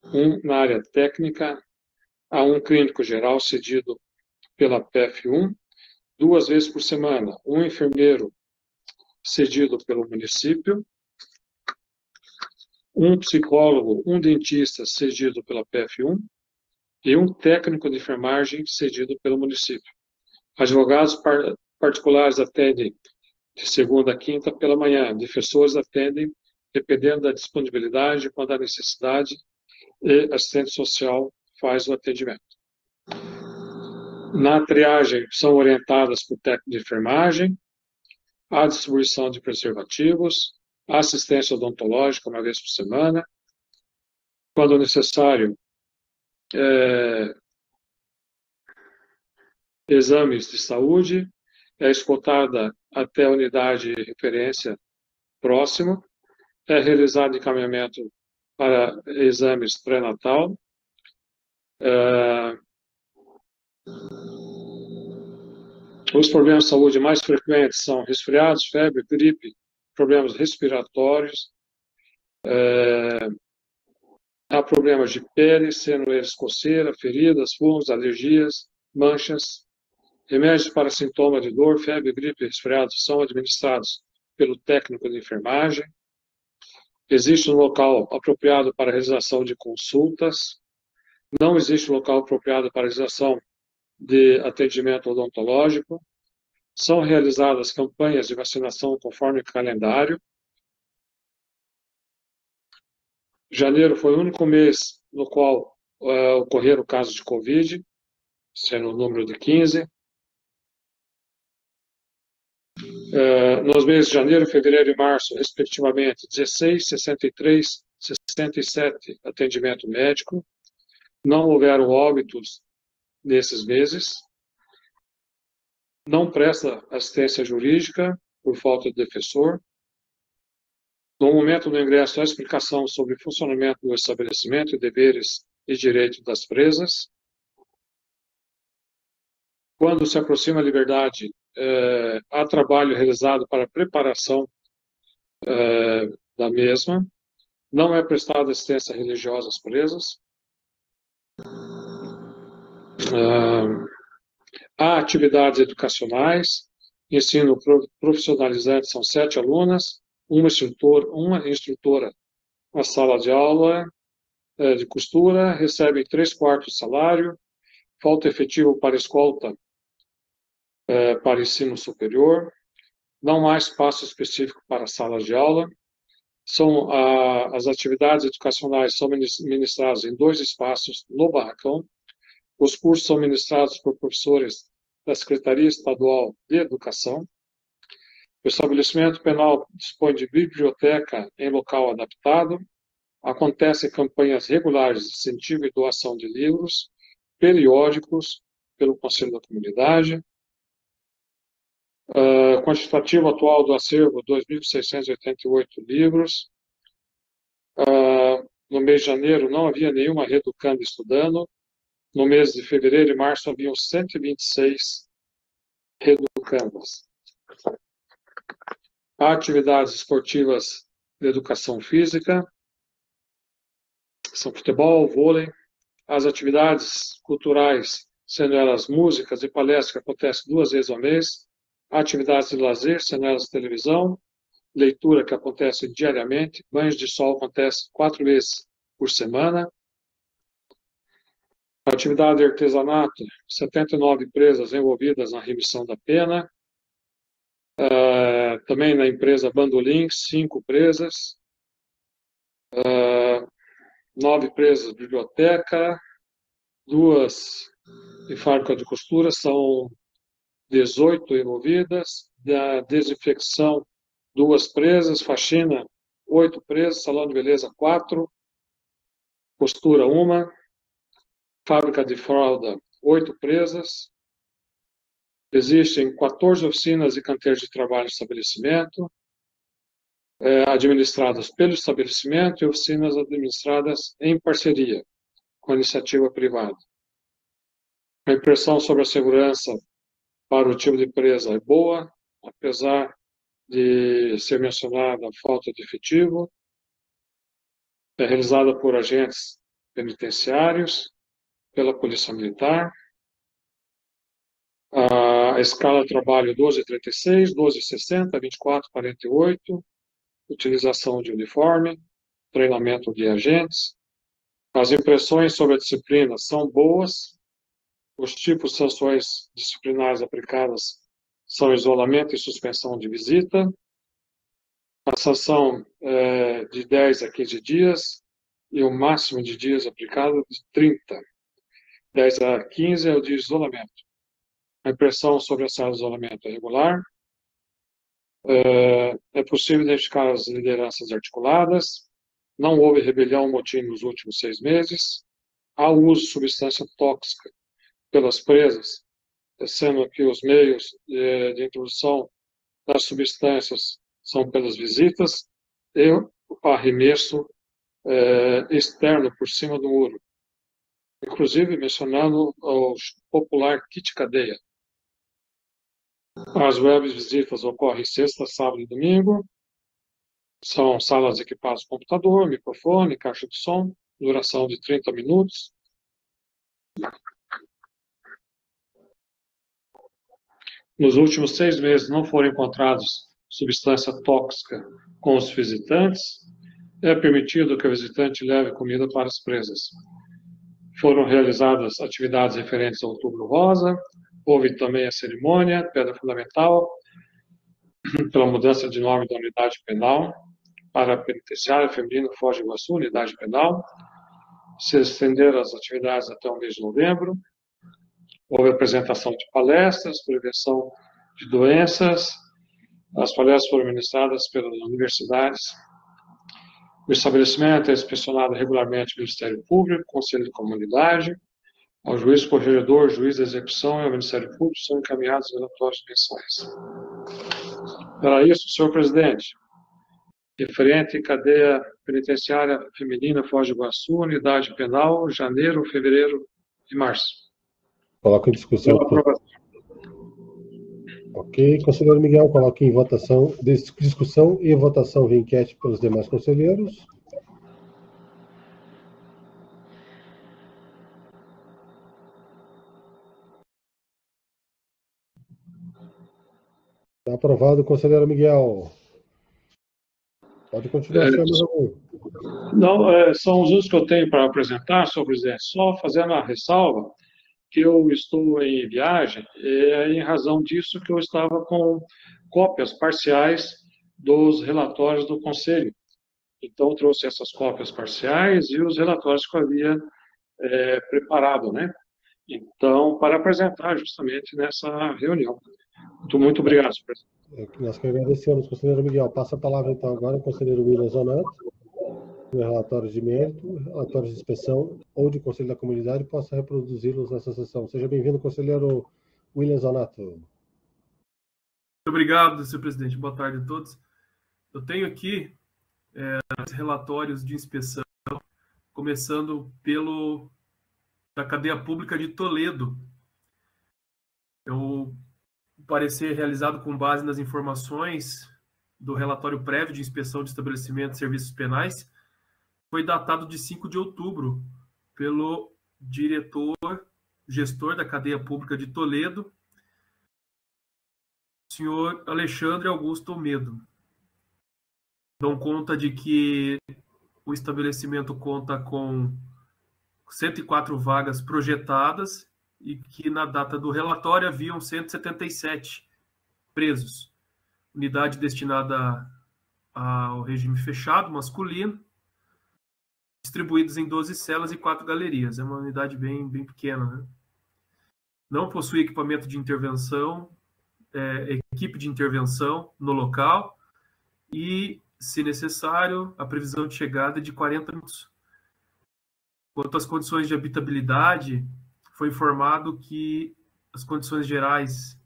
1 na área técnica, há 1 clínico geral cedido pela PF1, 2 vezes por semana, 1 enfermeiro cedido pelo município, 1 psicólogo, 1 dentista cedido pela PF1 e 1 técnico de enfermagem cedido pelo município. Advogados particulares atendem de segunda a quinta pela manhã, defensores atendem dependendo da disponibilidade, quando há necessidade, e assistente social faz o atendimento. Na triagem, são orientadas por técnico de enfermagem, há distribuição de preservativos, há assistência odontológica 1 vez por semana, quando necessário, exames de saúde, é escoltada até a unidade de referência próxima, é realizado encaminhamento para exames pré-natal, os problemas de saúde mais frequentes são resfriados, febre, gripe, problemas respiratórios, há problemas de pele, sendo eles coceira, feridas, fungos, alergias, manchas. Remédios para sintomas de dor, febre, gripe e resfriado são administrados pelo técnico de enfermagem. Existe um local apropriado para a realização de consultas. Não existe local apropriado para a realização de atendimento odontológico. São realizadas campanhas de vacinação conforme calendário. Janeiro foi o único mês no qual ocorreram casos de Covid, sendo o número de 15. Nos meses de janeiro, fevereiro e março, respectivamente, 16, 63, 67 atendimento médico. Não houveram óbitos nesses meses. Não presta assistência jurídica por falta de defensor. No momento do ingresso, há explicação sobre o funcionamento do estabelecimento e deveres e direitos das presas. Quando se aproxima a liberdade, há trabalho realizado para a preparação da mesma. Não é prestada assistência religiosa às presas. Há atividades educacionais, ensino profissionalizante, são 7 alunas, uma instrutora na sala de aula de costura, recebe 3/4 do salário, falta efetivo para escolta para ensino superior, não há espaço específico para salas de aula, as atividades educacionais são ministradas em 2 espaços no barracão, os cursos são ministrados por professores da Secretaria Estadual de Educação, o estabelecimento penal dispõe de biblioteca em local adaptado, acontecem campanhas regulares de incentivo e doação de livros, periódicos pelo Conselho da Comunidade, quantitativo atual do acervo, 2.688 livros. No mês de janeiro não havia nenhuma reeducanda estudando. No mês de fevereiro e março haviam 126 reeducandas. Há atividades esportivas de educação física, são futebol, vôlei. As atividades culturais, sendo elas músicas e palestras, que acontecem 2 vezes ao mês. Atividades de lazer, sendo elas televisão, leitura, que acontece diariamente, banhos de sol acontece 4 vezes por semana. Atividade de artesanato, 79 presas envolvidas na remissão da pena. Também na empresa Bandolim, 5 presas. 9 presas de biblioteca, 2 em fábrica de costura, são 18 envolvidas, da desinfecção, 2 presas, faxina, 8 presas, salão de beleza, 4, costura, 1, fábrica de fralda, 8 presas, existem 14 oficinas e canteiros de trabalho no estabelecimento, administradas pelo estabelecimento e oficinas administradas em parceria com a iniciativa privada. A impressão sobre a segurança para o tipo de presa é boa, apesar de ser mencionada a falta de efetivo. É realizada por agentes penitenciários, pela Polícia Militar. A escala de trabalho 12:36, 12:60, 24:48, utilização de uniforme, treinamento de agentes. As impressões sobre a disciplina são boas. Os tipos de sanções disciplinares aplicadas são isolamento e suspensão de visita. A sanção é de 10 a 15 dias e o máximo de dias aplicado de 30. 10 a 15 é o de isolamento. A impressão sobre a sala de isolamento é regular. É possível identificar as lideranças articuladas. Não houve rebelião ou motim nos últimos 6 meses. Há uso de substância tóxica pelas presas, sendo que os meios de introdução das substâncias são pelas visitas e o arremesso externo por cima do muro. Inclusive mencionando o popular kit cadeia. As web visitas ocorrem sexta, sábado e domingo. São salas equipadas com computador, microfone, caixa de som, duração de 30 minutos. Nos últimos 6 meses não foram encontrados substância tóxica com os visitantes. É permitido que o visitante leve comida para as presas. Foram realizadas atividades referentes ao Outubro Rosa. Houve também a cerimônia, pedra fundamental, pela mudança de nome da unidade penal para a penitenciária feminina Foz do Iguaçu, unidade penal. Se estenderam as atividades até o mês de novembro. Houve apresentação de palestras, prevenção de doenças. As palestras foram ministradas pelas universidades. O estabelecimento é inspecionado regularmente pelo Ministério Público, Conselho de Comunidade, ao juiz corregedor, juiz de execução e ao Ministério Público são encaminhados relatórios mensais. Para isso, senhor presidente, referente cadeia penitenciária feminina Foz do Iguaçu, unidade penal, janeiro, fevereiro e março. Coloca em discussão. Ok. Conselheiro Miguel, coloque em votação, discussão e votação via enquete pelos demais conselheiros. Está aprovado, conselheiro Miguel. Pode continuar, senhor Ramon. Não, são os usos que eu tenho para apresentar, senhor presidente. Só fazendo a ressalva que eu estou em viagem, em razão disso que eu estava com cópias parciais dos relatórios do Conselho. Então, eu trouxe essas cópias parciais e os relatórios que eu havia preparado, né? Então, para apresentar justamente nessa reunião. Muito obrigado, senhor presidente. Nós que agradecemos, conselheiro Miguel. Passa a palavra, então, agora ao conselheiro William Zonato, relatórios de mérito, relatórios de inspeção ou de conselho da comunidade, possa reproduzi-los nessa sessão. Seja bem-vindo, conselheiro William Zonato. Muito obrigado, senhor presidente. Boa tarde a todos. Eu tenho aqui relatórios de inspeção, começando da cadeia pública de Toledo. O parecer realizado com base nas informações do relatório prévio de inspeção de estabelecimentos e serviços penais foi datado de 5 de outubro pelo gestor da cadeia pública de Toledo, senhor Alexandre Augusto Olmedo. Dão conta de que o estabelecimento conta com 104 vagas projetadas e que na data do relatório haviam 177 presos. Unidade destinada ao regime fechado, masculino, distribuídos em 12 celas e 4 galerias. É uma unidade bem pequena, né? Não possui equipamento de intervenção, equipe de intervenção no local e, se necessário, a previsão de chegada é de 40 minutos. Quanto às condições de habitabilidade, foi informado que as condições gerais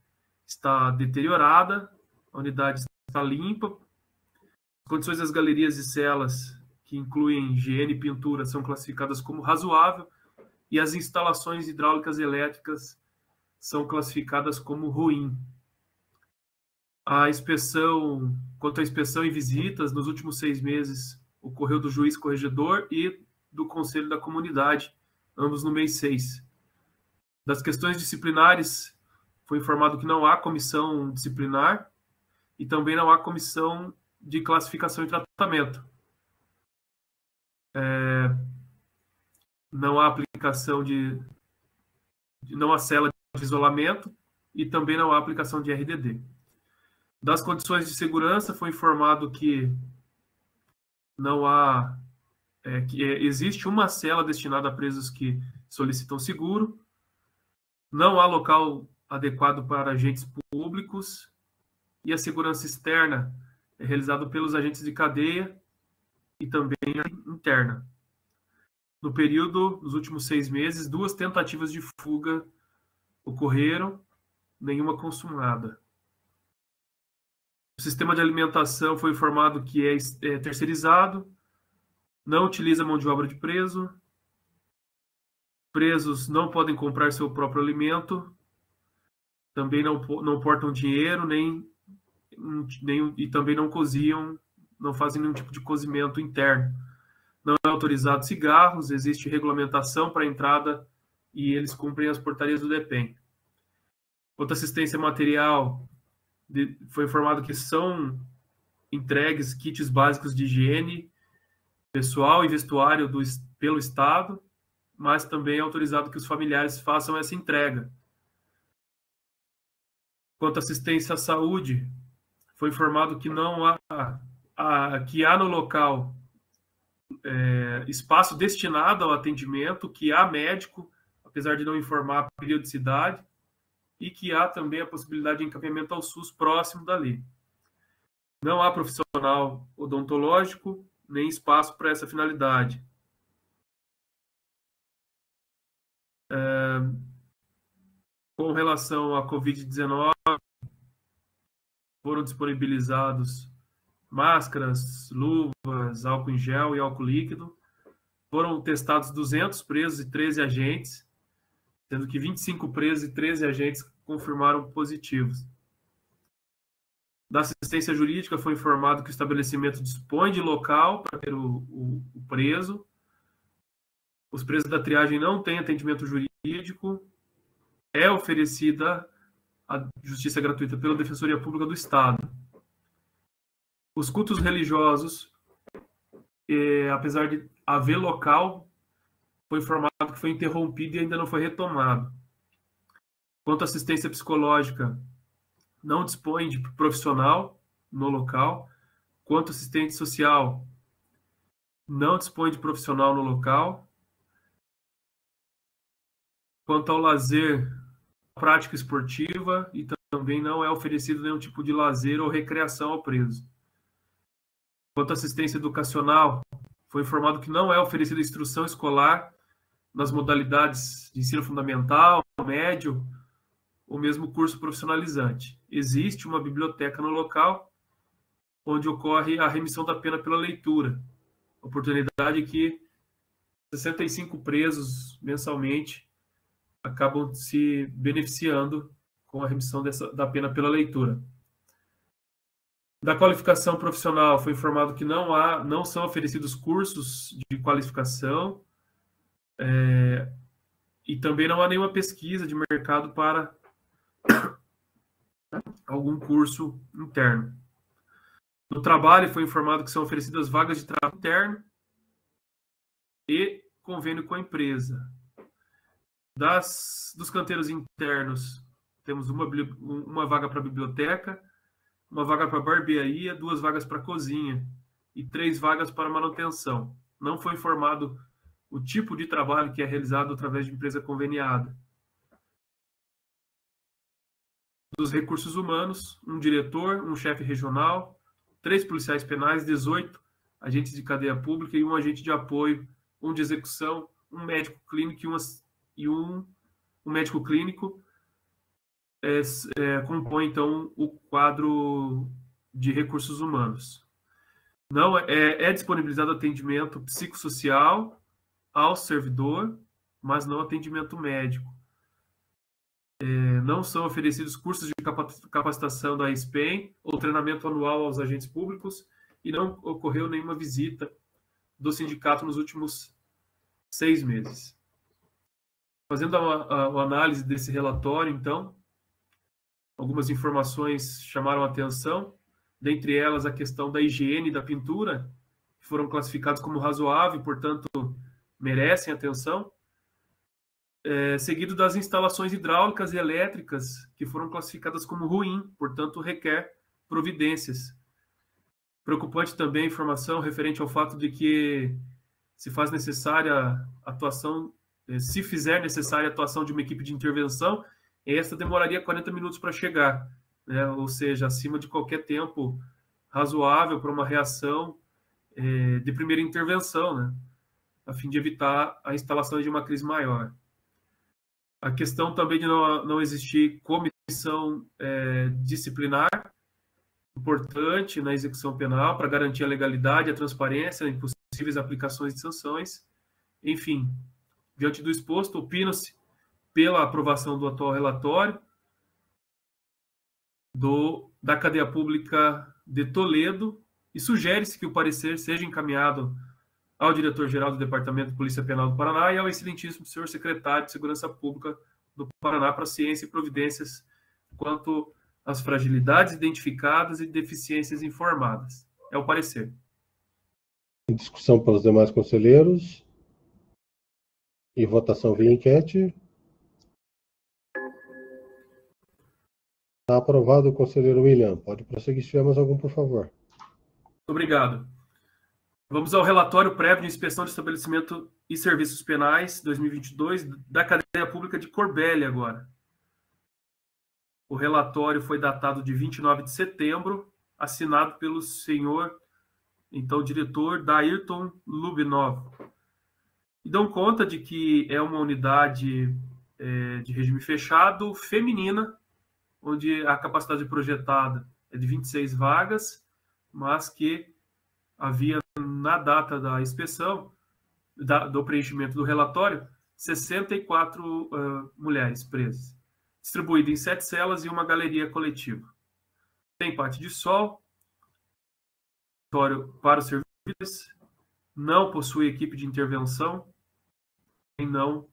está deteriorada, a unidade está limpa, as condições das galerias e celas, que incluem higiene e pintura, são classificadas como razoável, e as instalações hidráulicas e elétricas são classificadas como ruim. Quanto à inspeção e visitas, nos últimos 6 meses, ocorreu do juiz corregedor e do Conselho da Comunidade, ambos no mês 6. Das questões disciplinares, foi informado que não há comissão disciplinar e também não há comissão de classificação e tratamento. Não há aplicação não há cela de isolamento e também não há aplicação de RDD. Das condições de segurança, foi informado que não há existe uma cela destinada a presos que solicitam seguro, não há local adequado para agentes públicos e a segurança externa é realizada pelos agentes de cadeia e também interna. No período, nos últimos 6 meses, 2 tentativas de fuga ocorreram, nenhuma consumada. O sistema de alimentação foi informado que é terceirizado, não utiliza mão de obra de preso, presos não podem comprar seu próprio alimento, também não portam dinheiro, e também não cozinham, não fazem nenhum tipo de cozimento interno. Não é autorizado cigarros, existe regulamentação para a entrada e eles cumprem as portarias do DEPEN. Outra assistência material, foi informado que são entregues kits básicos de higiene pessoal e vestuário pelo Estado, mas também é autorizado que os familiares façam essa entrega. Quanto à assistência à saúde, foi informado que que há no local espaço destinado ao atendimento, que há médico, apesar de não informar a periodicidade, e que há também a possibilidade de encaminhamento ao SUS próximo dali. Não há profissional odontológico, nem espaço para essa finalidade. Com relação à Covid-19, foram disponibilizados máscaras, luvas, álcool em gel e álcool líquido. Foram testados 200 presos e 13 agentes, sendo que 25 presos e 13 agentes confirmaram positivos. Da assistência jurídica, foi informado que o estabelecimento dispõe de local para ter o preso. Os presos da triagem não têm atendimento jurídico. É oferecida a justiça gratuita pela Defensoria Pública do Estado. Os cultos religiosos, apesar de haver local, foi informado que foi interrompido e ainda não foi retomado. Quanto à assistência psicológica, não dispõe de profissional no local. Quanto à assistente social, não dispõe de profissional no local. Quanto ao lazer, prática esportiva, e também não é oferecido nenhum tipo de lazer ou recreação ao preso. Quanto à assistência educacional, foi informado que não é oferecida instrução escolar nas modalidades de ensino fundamental, médio, ou mesmo curso profissionalizante. Existe uma biblioteca no local, onde ocorre a remissão da pena pela leitura, oportunidade que 65 presos mensalmente acabam se beneficiando com a remissão da pena pela leitura. Da qualificação profissional, foi informado que não são oferecidos cursos de qualificação, e também não há nenhuma pesquisa de mercado para algum curso interno. No trabalho, foi informado que são oferecidas vagas de trabalho interno e convênio com a empresa. Dos canteiros internos, temos uma vaga para biblioteca, uma vaga para barbearia, 2 vagas para cozinha e 3 vagas para manutenção. Não foi informado o tipo de trabalho que é realizado através de empresa conveniada. Dos recursos humanos, um diretor, um chefe regional, 3 policiais penais, 18 agentes de cadeia pública e um agente de apoio, um de execução, um médico clínico e um médico clínico compõe, então, o quadro de recursos humanos. Não é disponibilizado atendimento psicossocial ao servidor, mas não atendimento médico. Não são oferecidos cursos de capacitação da SPEM ou treinamento anual aos agentes públicos e não ocorreu nenhuma visita do sindicato nos últimos 6 meses. Fazendo a análise desse relatório, então, algumas informações chamaram a atenção, dentre elas a questão da higiene da pintura, que foram classificados como razoável e, portanto, merecem atenção, seguido das instalações hidráulicas e elétricas, que foram classificadas como ruim, portanto, requer providências. Preocupante também a informação referente ao fato de que se fizer necessária a atuação de uma equipe de intervenção, esta demoraria 40 minutos para chegar, né? Ou seja, acima de qualquer tempo razoável para uma reação de primeira intervenção, né? A fim de evitar a instalação de uma crise maior. A questão também de não existir comissão disciplinar, importante na execução penal, para garantir a legalidade, a transparência em possíveis aplicações de sanções. Enfim, diante do exposto, opina-se pela aprovação do atual relatório da Cadeia Pública de Toledo e sugere-se que o parecer seja encaminhado ao diretor-geral do Departamento de Polícia Penal do Paraná e ao excelentíssimo senhor secretário de Segurança Pública do Paraná para ciência e providências quanto às fragilidades identificadas e deficiências informadas. É o parecer. Em discussão pelos demais conselheiros e votação via enquete. Está aprovado o conselheiro William. Pode prosseguir se tiver mais algum, por favor. Obrigado. Vamos ao relatório prévio de inspeção de estabelecimento e serviços penais 2022 da Cadeia Pública de Corbélia agora. O relatório foi datado de 29 de setembro, assinado pelo senhor, então, diretor Dairton Lubinov. E dão conta de que é uma unidade de regime fechado, feminina, onde a capacidade projetada é de 26 vagas, mas que havia, na data da inspeção, do preenchimento do relatório, 64 mulheres presas, distribuídas em 7 celas e uma galeria coletiva. Tem parte de sol, para os serviços, não possui equipe de intervenção, e não,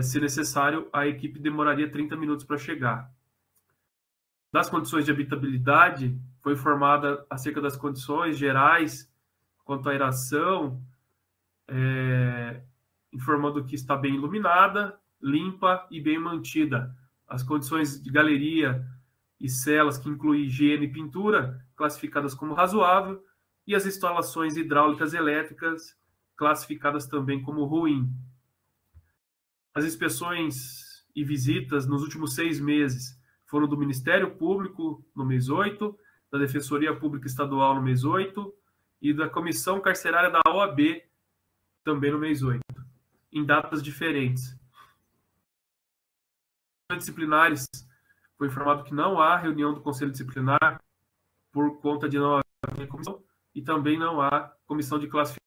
se necessário, a equipe demoraria 30 minutos para chegar. Das condições de habitabilidade, foi informada acerca das condições gerais quanto à aeração, informando que está bem iluminada, limpa e bem mantida. As condições de galeria e celas, que incluem higiene e pintura, classificadas como razoável, e as instalações hidráulicas e elétricas, classificadas também como ruim. As inspeções e visitas nos últimos 6 meses foram do Ministério Público no mês 8, da Defensoria Pública Estadual no mês 8 e da Comissão Carcerária da OAB também no mês 8, em datas diferentes. Disciplinares, foi informado que não há reunião do Conselho Disciplinar por conta de não haver comissão e também não há comissão de classificação.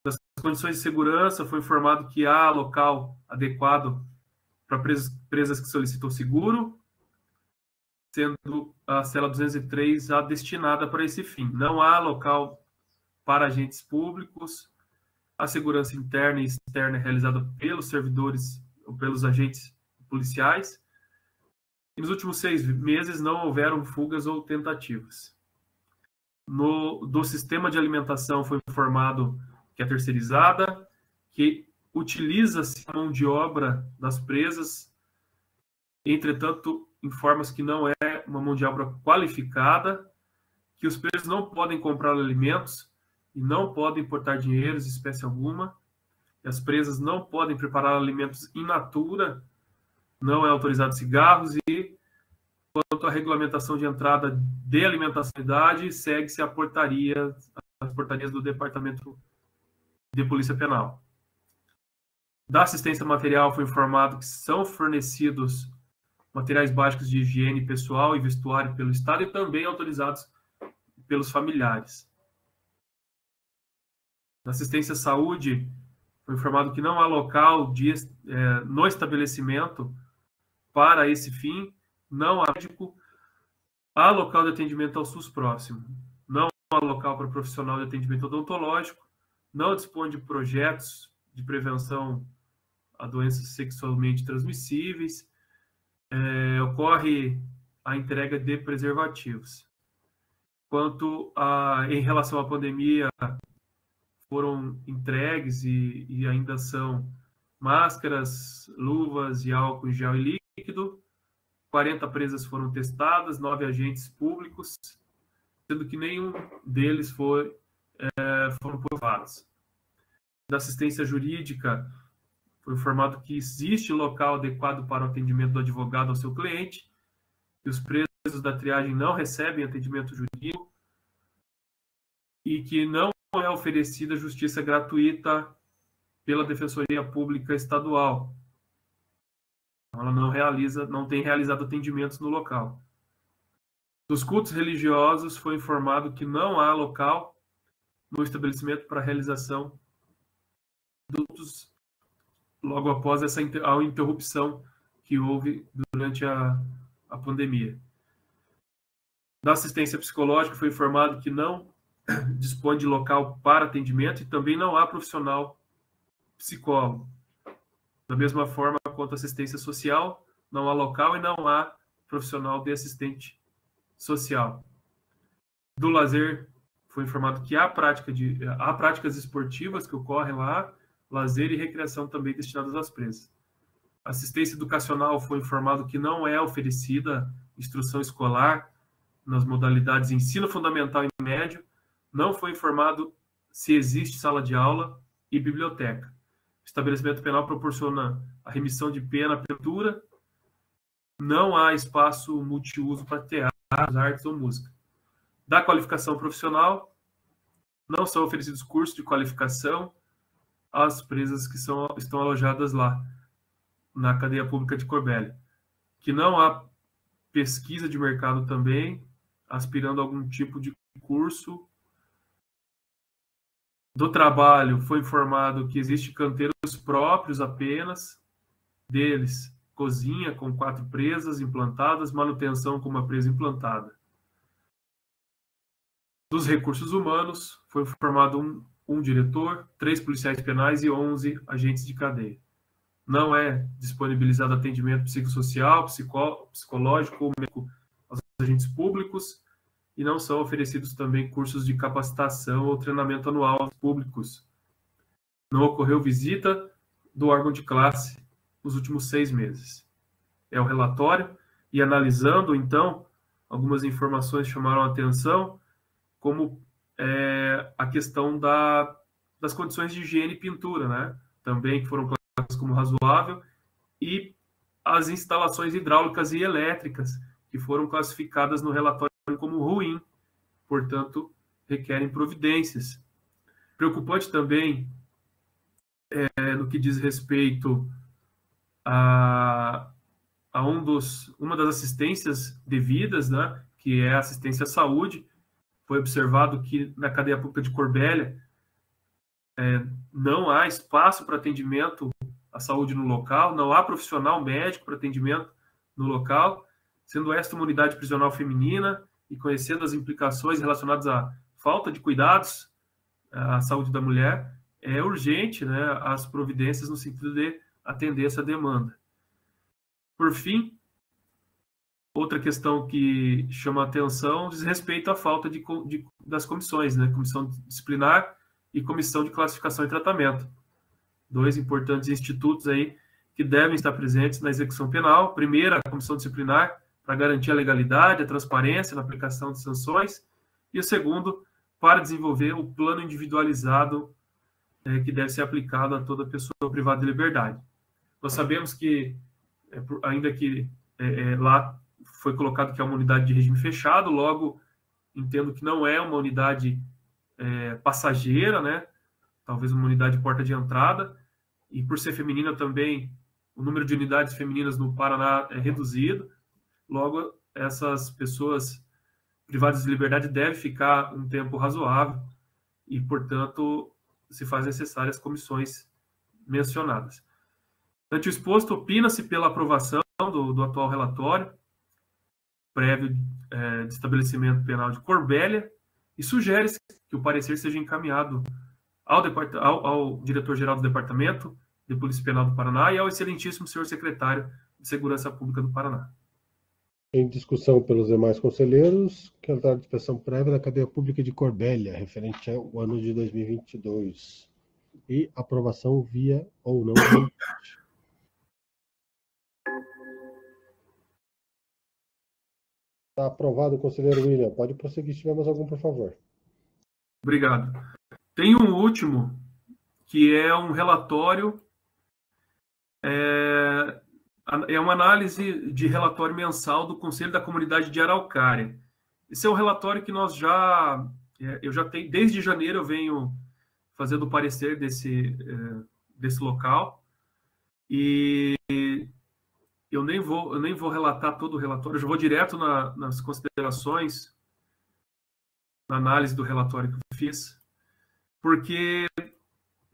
Das condições de segurança, foi informado que há local adequado para presas que solicitam seguro, sendo a cela 203 a destinada para esse fim. Não há local para agentes públicos. A segurança interna e externa é realizada pelos servidores ou pelos agentes policiais. E nos últimos 6 meses não houveram fugas ou tentativas. Do sistema de alimentação foi informado que é terceirizada, que utiliza-se a mão de obra das presas, entretanto, informa-se que não é uma mão de obra qualificada, que os presos não podem comprar alimentos e não podem importar dinheiros, espécie alguma, e as presas não podem preparar alimentos in natura, não é autorizado cigarros, e quanto à regulamentação de entrada de alimentação e idade, segue-se as portarias do Departamento de Polícia Penal. Da assistência material foi informado que são fornecidos materiais básicos de higiene pessoal e vestuário pelo Estado e também autorizados pelos familiares. Da assistência à saúde, foi informado que não há local no estabelecimento para esse fim, não há médico, há local de atendimento ao SUS próximo, não há local para profissional de atendimento odontológico, não dispõe de projetos de prevenção a doenças sexualmente transmissíveis, ocorre a entrega de preservativos. Em relação à pandemia, foram entregues e ainda são máscaras, luvas e álcool em gel e líquido. 40 presas foram testadas, 9 agentes públicos, sendo que nenhum deles foram provados. Da assistência jurídica, foi informado que existe local adequado para o atendimento do advogado ao seu cliente, que os presos da triagem não recebem atendimento jurídico e que não é oferecida justiça gratuita pela Defensoria Pública Estadual. Ela não tem realizado atendimentos no local. Dos cultos religiosos, foi informado que não há local no estabelecimento para realização dos cultos logo após a interrupção que houve durante a pandemia. Da assistência psicológica, foi informado que não dispõe de local para atendimento e também não há profissional psicólogo. Da mesma forma, quanto à assistência social, não há local e não há profissional de assistente social. Do lazer, foi informado que há práticas esportivas que ocorrem lá, lazer e recreação também destinadas às presas. Assistência educacional, foi informado que não é oferecida instrução escolar nas modalidades ensino fundamental e médio, não foi informado se existe sala de aula e biblioteca. O estabelecimento penal proporciona a remissão de pena à prefeitura, não há espaço multiuso para teatro, artes ou música. Da qualificação profissional, não são oferecidos cursos de qualificação às presas que estão alojadas lá, na cadeia pública de Corbélia. Que não há pesquisa de mercado também, aspirando a algum tipo de curso. Do trabalho, foi informado que existe canteiros próprios apenas, deles cozinha com 4 presas implantadas, manutenção com uma presa implantada. Dos recursos humanos, foi informado um diretor, 3 policiais penais e 11 agentes de cadeia. não é disponibilizado atendimento psicossocial, psicológico ou médico aos agentes públicos, e não são oferecidos também cursos de capacitação ou treinamento anual aos públicos. Não ocorreu visita do órgão de classe nos últimos 6 meses. É o relatório, e analisando, então, algumas informações chamaram a atenção, como a questão das condições de higiene e pintura, né? Também que foram classificadas como razoável, e as instalações hidráulicas e elétricas, que foram classificadas no relatório como ruim, portanto, requerem providências. Preocupante também, no que diz respeito a uma das assistências devidas, né, que é a assistência à saúde. Foi observado que na cadeia pública de Corbélia não há espaço para atendimento à saúde no local, não há profissional médico para atendimento no local, sendo esta uma unidade prisional feminina e conhecendo as implicações relacionadas à falta de cuidados à saúde da mulher, é urgente, né, as providências no sentido de atender essa demanda. Por fim, outra questão que chama a atenção diz respeito à falta das comissões, né? Comissão disciplinar e comissão de classificação e tratamento. 2 importantes institutos aí que devem estar presentes na execução penal. Primeiro, a comissão disciplinar, para garantir a legalidade, a transparência na aplicação de sanções. E o segundo, para desenvolver o plano individualizado que deve ser aplicado a toda pessoa privada de liberdade. Nós sabemos que, ainda que lá foi colocado que é uma unidade de regime fechado, logo entendo que não é uma unidade passageira, né? Talvez uma unidade de porta de entrada, e por ser feminina também, o número de unidades femininas no Paraná é reduzido, logo essas pessoas privadas de liberdade devem ficar um tempo razoável e, portanto, se faz necessárias comissões mencionadas. Ante o exposto, opina-se pela aprovação do atual relatório, prévio de estabelecimento penal de Corbélia, e sugere-se que o parecer seja encaminhado ao diretor-geral do Departamento de Polícia Penal do Paraná e ao excelentíssimo senhor secretário de Segurança Pública do Paraná. Em discussão pelos demais conselheiros, relatório de inspeção prévia da cadeia pública de Corbélia, referente ao ano de 2022. E aprovação via ou não. Está aprovado, conselheiro William. Pode prosseguir se tivermos algum, por favor. Obrigado. Tem um último, que é um relatório, é uma análise de relatório mensal do Conselho da Comunidade de Araucária. Esse é um relatório que nós eu já tenho, desde janeiro eu venho fazendo o parecer desse local, e eu nem vou relatar todo o relatório, eu já vou direto nas considerações, na análise do relatório que eu fiz, porque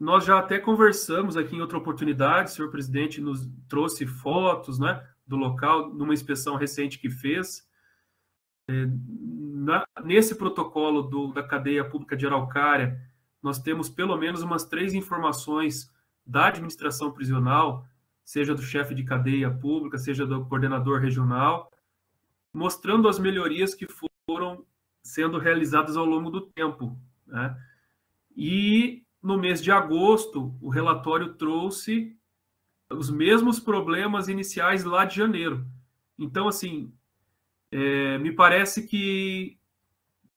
nós já até conversamos aqui em outra oportunidade, o senhor presidente nos trouxe fotos, né, do local, numa inspeção recente que fez. Nesse protocolo da cadeia pública de Araucária, nós temos pelo menos umas 3 informações da administração prisional, seja do chefe de cadeia pública, seja do coordenador regional, mostrando as melhorias que foram sendo realizadas ao longo do tempo, né? E no mês de agosto, o relatório trouxe os mesmos problemas iniciais lá de janeiro. Então, assim, me parece que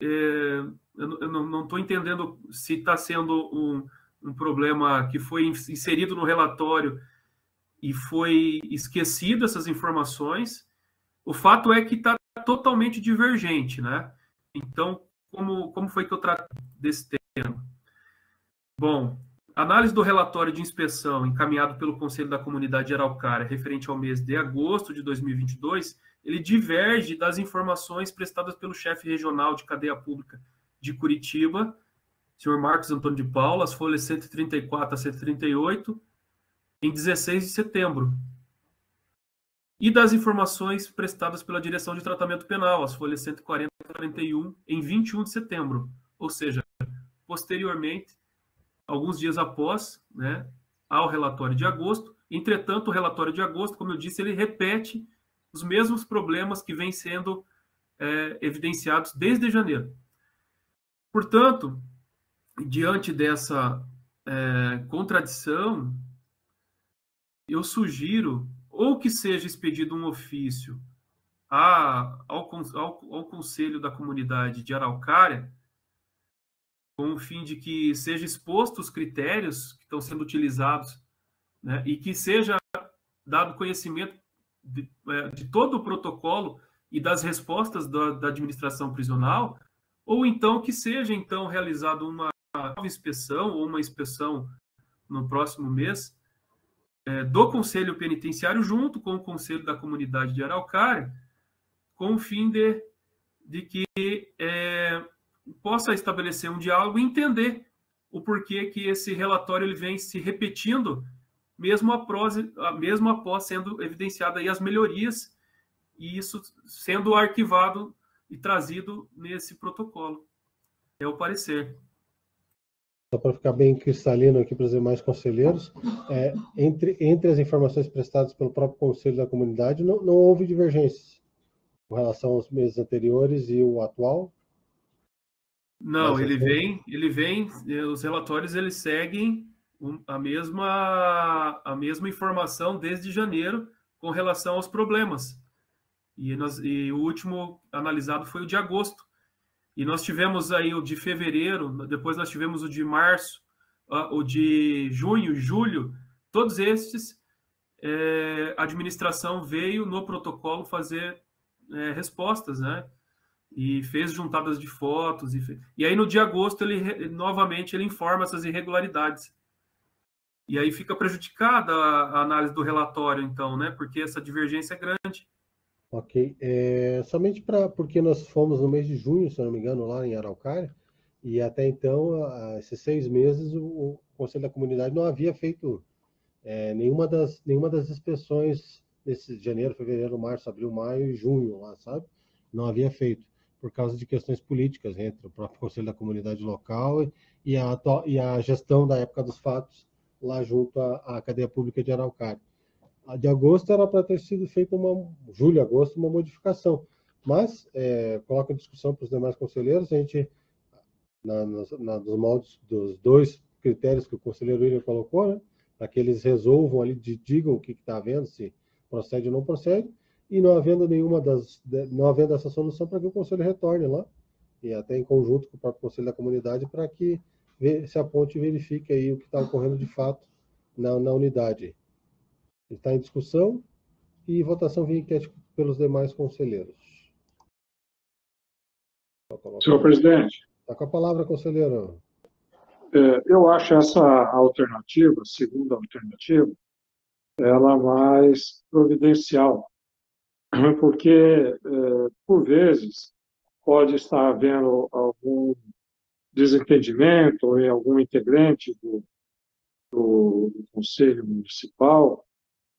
eu não estou entendendo se está sendo um problema que foi inserido no relatório e foi esquecido essas informações. O fato é que está totalmente divergente, né? Então, como foi que eu trato desse tema? Bom, análise do relatório de inspeção encaminhado pelo Conselho da Comunidade de Araucária referente ao mês de agosto de 2022, ele diverge das informações prestadas pelo chefe regional de cadeia pública de Curitiba, senhor Marcos Antônio de Paula, as folhas 134 a 138, em 16 de setembro. E das informações prestadas pela Direção de Tratamento Penal, as folhas 140 a 41, em 21 de setembro. Ou seja, posteriormente, alguns dias após, né, ao relatório de agosto, Entretanto, o relatório de agosto, como eu disse, ele repete os mesmos problemas que vêm sendo evidenciados desde janeiro. Portanto, diante dessa contradição, eu sugiro ou que seja expedido um ofício ao Conselho da Comunidade de Araucária, com o fim de que seja exposto os critérios que estão sendo utilizados, né, e que seja dado conhecimento de todo o protocolo e das respostas da administração prisional, ou então que seja então realizada uma nova inspeção ou uma inspeção no próximo mês do Conselho Penitenciário junto com o Conselho da Comunidade de Araucária, com o fim de que possa estabelecer um diálogo e entender o porquê que esse relatório ele vem se repetindo, mesmo após sendo evidenciadas aí as melhorias, e isso sendo arquivado e trazido nesse protocolo. É o parecer. Só para ficar bem cristalino aqui para os demais conselheiros, entre as informações prestadas pelo próprio Conselho da Comunidade, não houve divergências com relação aos meses anteriores e o atual? Não, ele vem, os relatórios eles seguem a mesma informação desde janeiro com relação aos problemas. E o último analisado foi o de agosto. E nós tivemos aí o de fevereiro, depois nós tivemos o de março, o de junho, julho, todos estes, a administração veio no protocolo fazer respostas, né? E fez juntadas de fotos. E aí no de agosto, novamente, ele informa essas irregularidades. E aí fica prejudicada a análise do relatório, então, né? Porque essa divergência é grande. Ok. Somente porque nós fomos no mês de junho, se não me engano, lá em Araucária, e até então, esses 6 meses, o Conselho da Comunidade não havia feito nenhuma das inspeções desse janeiro, fevereiro, março, abril, maio e junho, lá, sabe? Não havia feito, por causa de questões políticas entre o próprio Conselho da Comunidade local e a gestão da época dos fatos lá junto à cadeia pública de Araucária. A de agosto era para ter sido feita julho, agosto, uma modificação. Mas, coloca em discussão para os demais conselheiros, a gente, nos moldes dos 2 critérios que o conselheiro William colocou, né, para que eles resolvam ali, digam o que está havendo, se procede ou não procede, e não havendo não havendo essa solução, para que o conselho retorne lá, e até em conjunto com o próprio Conselho da Comunidade, para que se aponte e verifique aí o que está ocorrendo de fato na unidade. Está em discussão e votação via enquete pelos demais conselheiros. Senhor presidente. Está com a palavra, conselheiro. Eu acho essa alternativa, segunda alternativa, ela mais providencial, porque, por vezes, pode estar havendo algum desentendimento em algum integrante do Conselho Municipal,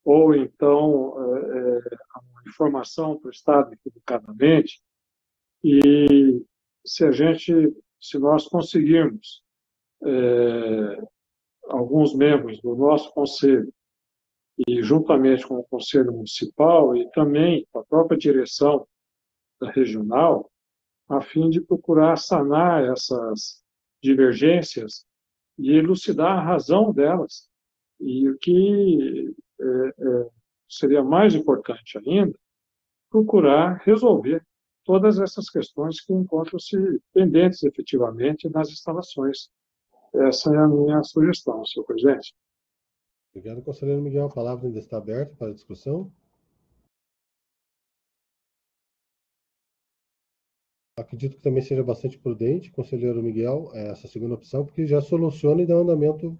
ou então a informação prestada equivocadamente, e se nós conseguirmos alguns membros do nosso conselho, e juntamente com o Conselho Municipal e também com a própria direção da regional, a fim de procurar sanar essas divergências e elucidar a razão delas. E o que seria mais importante ainda, procurar resolver todas essas questões que encontram-se pendentes efetivamente nas instalações. Essa é a minha sugestão, senhor presidente. Obrigado, conselheiro Miguel. A palavra ainda está aberta para discussão. Acredito que também seja bastante prudente, conselheiro Miguel, essa segunda opção, porque já soluciona e dá um andamento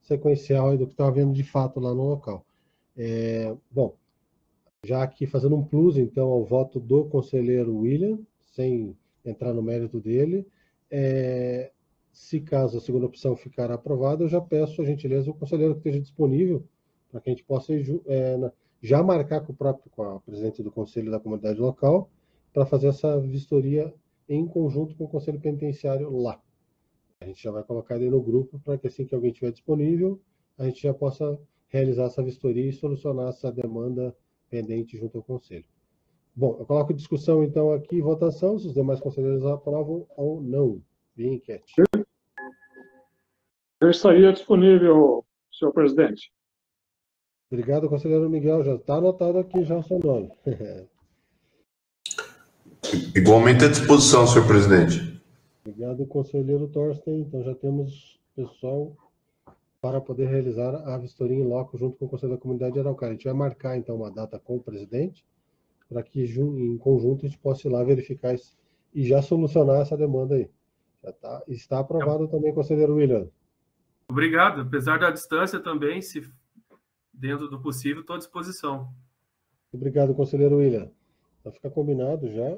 sequencial do que está havendo de fato lá no local. Bom, já aqui fazendo um plus, então, ao voto do conselheiro William, sem entrar no mérito dele, se caso a segunda opção ficar aprovada, eu já peço a gentileza o conselheiro que esteja disponível para que a gente possa já marcar com a presidente do Conselho da Comunidade local para fazer essa vistoria em conjunto com o Conselho Penitenciário lá. A gente já vai colocar ele no grupo para que assim que alguém estiver disponível, a gente já possa realizar essa vistoria e solucionar essa demanda pendente junto ao Conselho. Bom, eu coloco discussão, então, aqui, votação, se os demais conselheiros aprovam ou não, via enquete. Eu estaria disponível, senhor presidente. Obrigado, conselheiro Miguel, já está anotado aqui já o seu nome. Igualmente à disposição, senhor presidente. Obrigado, conselheiro Thorsten. Então já temos pessoal para poder realizar a vistoria em loco junto com o Conselho da Comunidade de Araucária. A gente vai marcar, então, uma data com o presidente para que, em conjunto, a gente possa ir lá verificar isso e já solucionar essa demanda aí. Já está aprovado também, conselheiro William. Obrigado. Apesar da distância também, se dentro do possível, estou à disposição. Obrigado, conselheiro William. Então fica combinado já.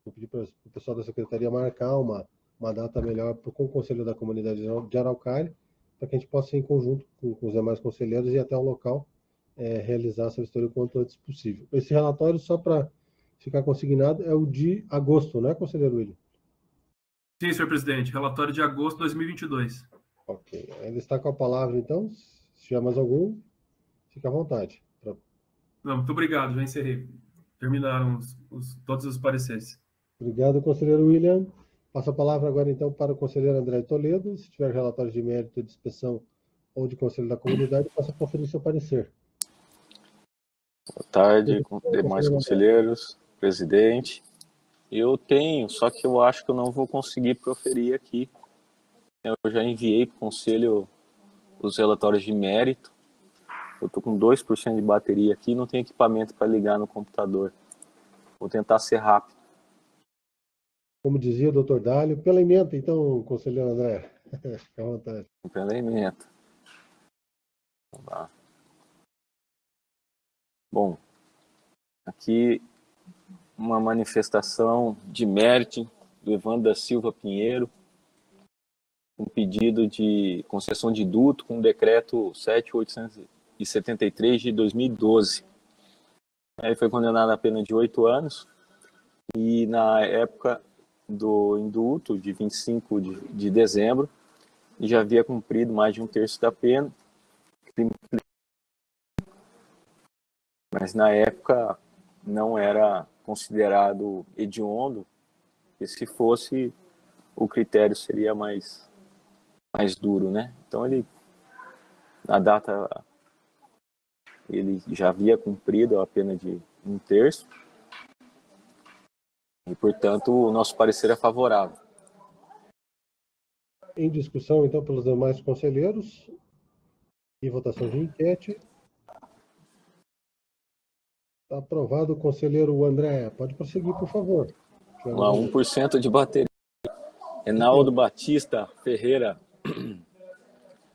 Vou pedir para o pessoal da secretaria marcar uma data melhor com o Conselho da Comunidade de Araucária, para que a gente possa, em conjunto com os demais conselheiros, ir até o local realizar essa vistoria o quanto antes possível. Esse relatório, só para ficar consignado, é o de agosto, né, conselheiro William? Sim, senhor presidente. Relatório de agosto de 2022. Ok. Ainda está com a palavra, então. Se tiver mais algum, fique à vontade. Não, muito obrigado. Já encerrei. Terminaram todos os pareceres. Obrigado, conselheiro William. Passo a palavra agora, então, para o conselheiro André Toledo. Se tiver relatório de mérito, de inspeção ou de conselho da comunidade, possa conferir seu parecer. Boa tarde, demais conselheiros, presidente. Eu tenho, só que eu acho que eu não vou conseguir proferir aqui. Eu já enviei para o conselho os relatórios de mérito. Eu estou com 2% de bateria aqui, não tenho equipamento para ligar no computador. Vou tentar ser rápido. Como dizia o doutor Dálio, pela emenda, então, conselheiro André. Fique à vontade. Pela emenda. Vamos lá. Bom, aqui uma manifestação de mérito do Evandro da Silva Pinheiro, um pedido de concessão de duto com o decreto 7.873 de 2012. Ele foi condenado a pena de 8 anos e na época do indulto, de 25 de dezembro, já havia cumprido mais de 1/3 da pena. Mas na época não era considerado hediondo, e se fosse, o critério seria mais duro, né? Então na data, ele já havia cumprido a pena de 1/3, e portanto o nosso parecer é favorável. Em discussão, então, pelos demais conselheiros e votação de enquete. Está aprovado, conselheiro André. Pode prosseguir, por favor. Vamos lá, 1% de bateria. Reinaldo Batista Ferreira.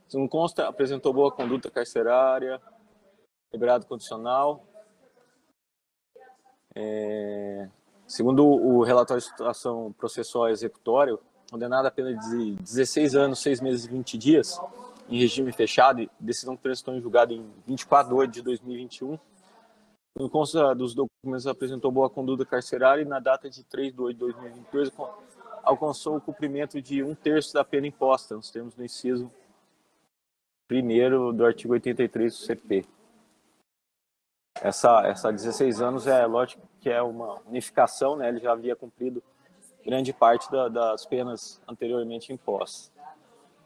Se não consta, apresentou boa conduta carcerária, liberado condicional. Segundo o relatório de situação processual executório, condenado a pena de 16 anos, 6 meses e 20 dias, em regime fechado, decisão que transitou em julgado em 24 de 8 de 2021. No consta dos documentos, apresentou boa conduta carcerária e na data de 3 de 8 de 2022 alcançou o cumprimento de 1/3 da pena imposta, nos termos do inciso 1º do artigo 83 do CP. Essa 16 anos é lógico que é uma unificação, né? Ele já havia cumprido grande parte das penas anteriormente impostas.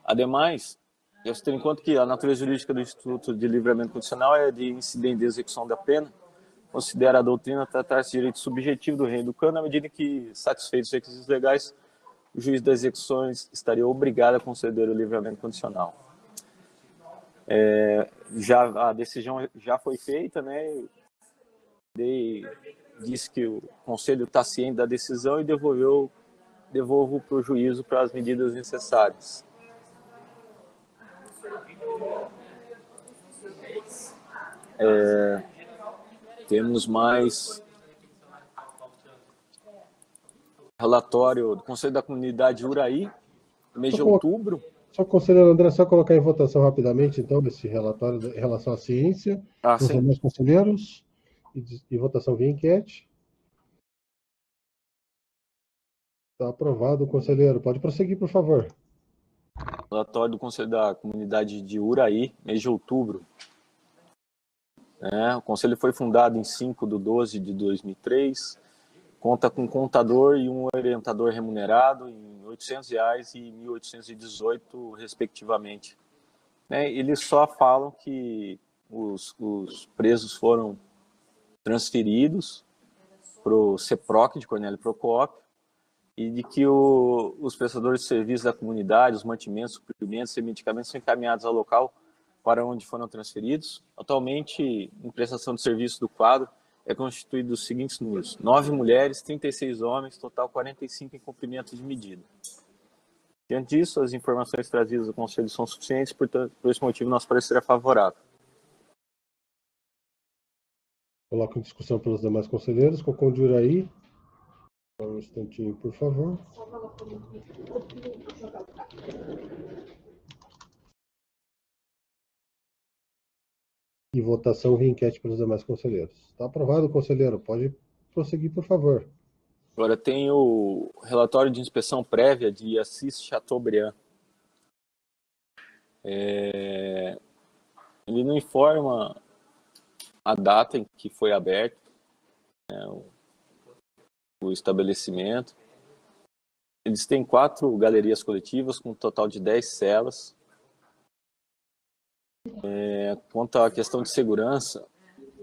Ademais, deve-se ter em conta que a natureza jurídica do Instituto de Livramento Condicional é de incidente de execução da pena, considera a doutrina tratar-se de direito subjetivo do rei do cano, na medida que, satisfeitos os requisitos legais, o juiz das execuções estaria obrigado a conceder o livramento condicional. A decisão já foi feita, né? Disse que o conselho está ciente da decisão e devolvo para o juízo para as medidas necessárias. Temos mais relatório do Conselho da Comunidade Uraí, mês de outubro. Só, conselheiro André, só colocar em votação rapidamente, então, esse relatório em relação à ciência, dos demais conselheiros, e votação via enquete. Está aprovado, conselheiro. Pode prosseguir, por favor. Relatório do Conselho da Comunidade de Uraí, mês de outubro. O Conselho foi fundado em 5/12/2003, conta com um contador e um orientador remunerado em R$ 800 e R$ 1.818, respectivamente. Eles só falam que os presos foram transferidos para o CEPROC de Cornélio Procópio e de que os prestadores de serviços da comunidade, os mantimentos, suprimentos e medicamentos são encaminhados ao local para onde foram transferidos. Atualmente, em prestação de serviço do quadro, é constituído dos seguintes números: 9 mulheres, 36 homens, total 45 em cumprimento de medida. Diante disso, as informações trazidas do Conselho são suficientes, portanto, por esse motivo, nosso parecer é favorável. Coloco em discussão pelos demais conselheiros. Cocom de Uraí. Um instantinho, por favor. E votação via enquete pelos demais conselheiros. Está aprovado, conselheiro. Pode prosseguir, por favor. Agora tem o relatório de inspeção prévia de Assis Chateaubriand. Ele não informa a data em que foi aberto o estabelecimento. Eles têm 4 galerias coletivas com um total de 10 celas. Quanto à questão de segurança,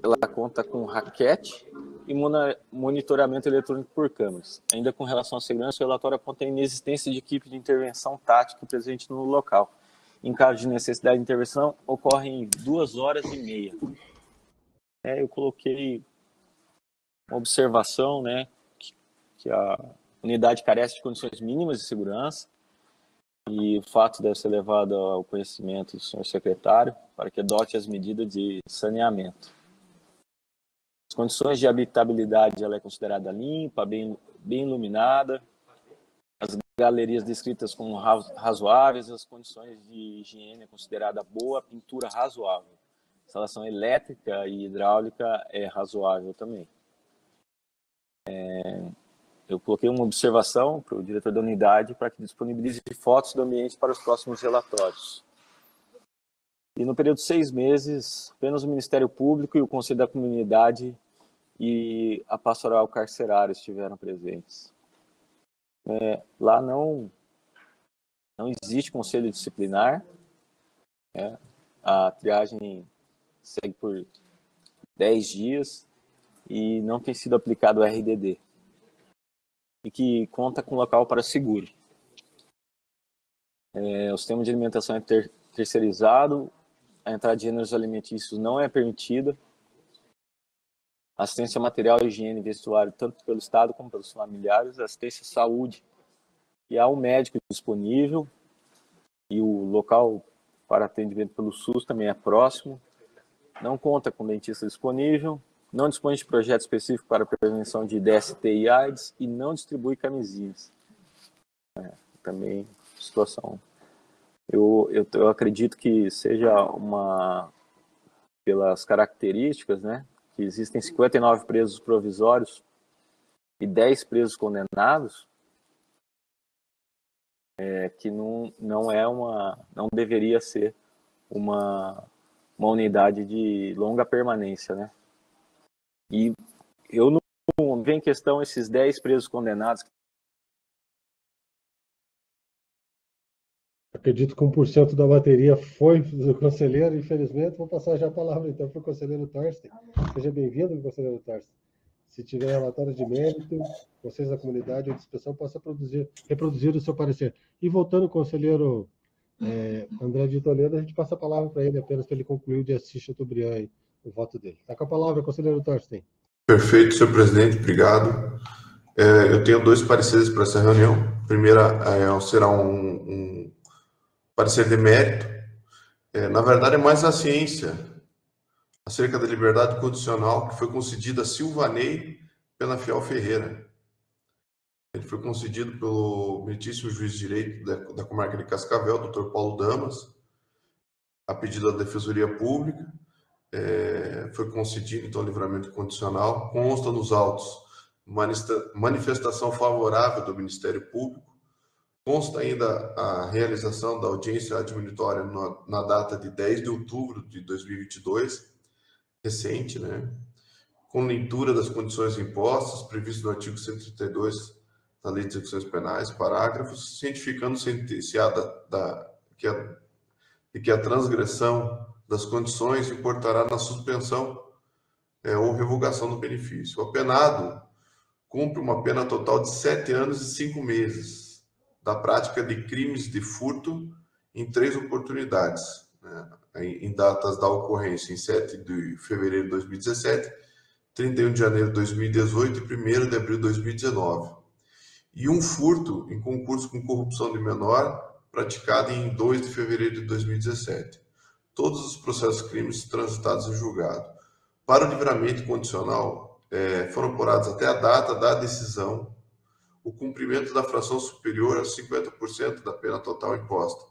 ela conta com raquete e monitoramento eletrônico por câmeras. Ainda com relação à segurança, o relatório aponta a inexistência de equipe de intervenção tática presente no local. Em caso de necessidade de intervenção, ocorre em 2h30. Eu coloquei uma observação, que a unidade carece de condições mínimas de segurança, e o fato deve ser levado ao conhecimento do senhor secretário para que adote as medidas de saneamento. As condições de habitabilidade, ela é considerada limpa, bem iluminada, as galerias descritas como razoáveis, as condições de higiene é considerada boa, pintura razoável. A instalação elétrica e hidráulica é razoável também. Eu coloquei uma observação para o diretor da unidade para que disponibilize fotos do ambiente para os próximos relatórios. E no período de 6 meses, apenas o Ministério Público e o Conselho da Comunidade e a Pastoral Carcerária estiveram presentes. Lá não existe conselho disciplinar. A triagem segue por 10 dias e não tem sido aplicado o RDD. E que conta com local para seguro. O sistema de alimentação é terceirizado, a entrada de gêneros alimentícios não é permitida, assistência material, higiene e vestuário, tanto pelo Estado como pelos familiares, assistência à saúde, e há um médico disponível, e o local para atendimento pelo SUS também é próximo, não conta com dentista disponível, não dispõe de projeto específico para a prevenção de DST e AIDS e não distribui camisinhas. Também situação. Eu acredito que seja pelas características, que existem 59 presos provisórios e 10 presos condenados, que não deveria ser uma unidade de longa permanência, E eu não vejo em questão esses 10 presos condenados. Acredito que 1% da bateria foi do conselheiro, infelizmente. Vou passar já a palavra então para o conselheiro Torsten. Seja bem-vindo, conselheiro Torsten. Se tiver relatório de mérito, vocês da comunidade ou de inspeção possam reproduzir o seu parecer. E voltando, conselheiro André de Toledo, a gente passa a palavra para ele apenas para ele concluir o de Assis Chateaubriand, o voto dele. Está com a palavra, conselheiro Torsten. Perfeito, senhor presidente, obrigado. Eu tenho 2 pareceres para essa reunião. Primeira será um parecer de mérito. Na verdade, é mais a ciência acerca da liberdade condicional que foi concedida a Silvanei pela Fiel Ferreira. Ele foi concedido pelo meritíssimo juiz de direito da comarca de Cascavel, Dr. Paulo Damas, a pedido da Defensoria Pública. Foi concedido, então, livramento condicional. Consta nos autos manifestação favorável do Ministério Público Consta ainda a realização da audiência admonitória na data de 10 de outubro de 2022, recente, né? Com leitura das condições impostas, previsto no artigo 132 da Lei de Execuções Penais, parágrafos, cientificando sentenciada que a transgressão das condições importará na suspensão ou revogação do benefício. O apenado cumpre uma pena total de 7 anos e 5 meses da prática de crimes de furto em 3 oportunidades, né? Em datas da ocorrência em 7 de fevereiro de 2017, 31 de janeiro de 2018 e 1º de abril de 2019. E um furto em concurso com corrupção de menor praticado em 2 de fevereiro de 2017. Todos os processos crimes transitados em julgado. Para o livramento condicional, foram apurados até a data da decisão o cumprimento da fração superior a 50% da pena total imposta,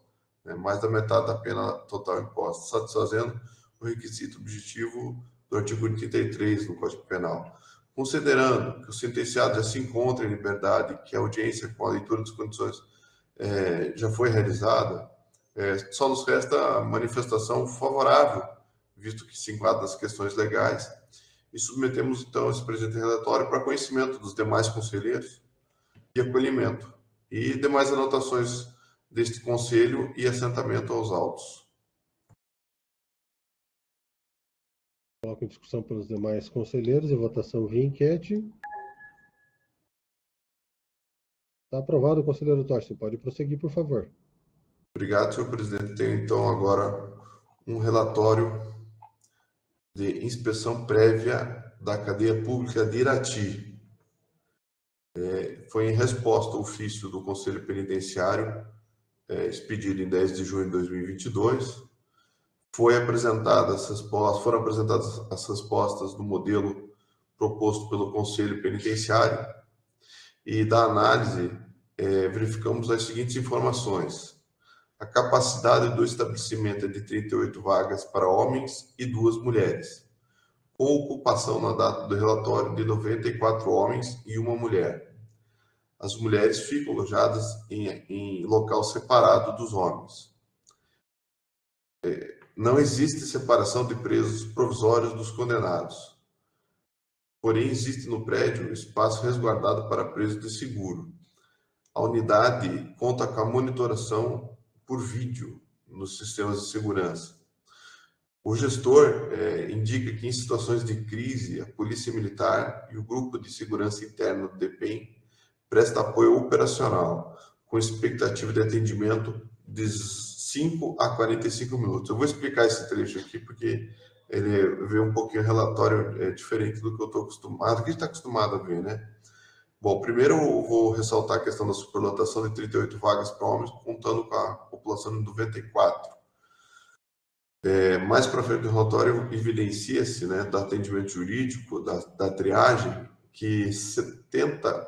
né, mais da metade da pena total imposta, satisfazendo o requisito objetivo do artigo 83 do Código Penal. Considerando que o sentenciado já se encontra em liberdade, que a audiência com a leitura das condições já foi realizada, só nos resta a manifestação favorável, visto que se enquadra nas questões legais, e submetemos, então, esse presente relatório para conhecimento dos demais conselheiros e acolhimento, e demais anotações deste conselho e assentamento aos autos. Coloco em discussão pelos demais conselheiros e votação via enquete. Está aprovado, conselheiro Tosti. Pode prosseguir, por favor. Obrigado, senhor presidente. Tenho, então, agora um relatório de inspeção prévia da cadeia pública de Irati. Foi em resposta ao ofício do Conselho Penitenciário, expedido em 10 de junho de 2022. Foram apresentadas as respostas do modelo proposto pelo Conselho Penitenciário e da análise verificamos as seguintes informações. A capacidade do estabelecimento é de 38 vagas para homens e 2 mulheres, com ocupação na data do relatório de 94 homens e 1 mulher. As mulheres ficam alojadas em local separado dos homens. Não existe separação de presos provisórios dos condenados. Porém, existe no prédio espaço resguardado para presos de seguro. A unidade conta com a monitoração por vídeo nos sistemas de segurança. O gestor indica que em situações de crise, a Polícia Militar e o Grupo de Segurança Interna do DPEM presta apoio operacional, com expectativa de atendimento de 5 a 45 minutos. Eu vou explicar esse trecho aqui, porque ele vê um pouquinho o relatório diferente do que eu estou acostumado, que a gente está acostumado a ver, né? Bom, primeiro eu vou ressaltar a questão da superlotação de 38 vagas para homens, contando com a população de 94. Mais para frente do relatório evidencia-se, né, do atendimento jurídico, da triagem, que 70%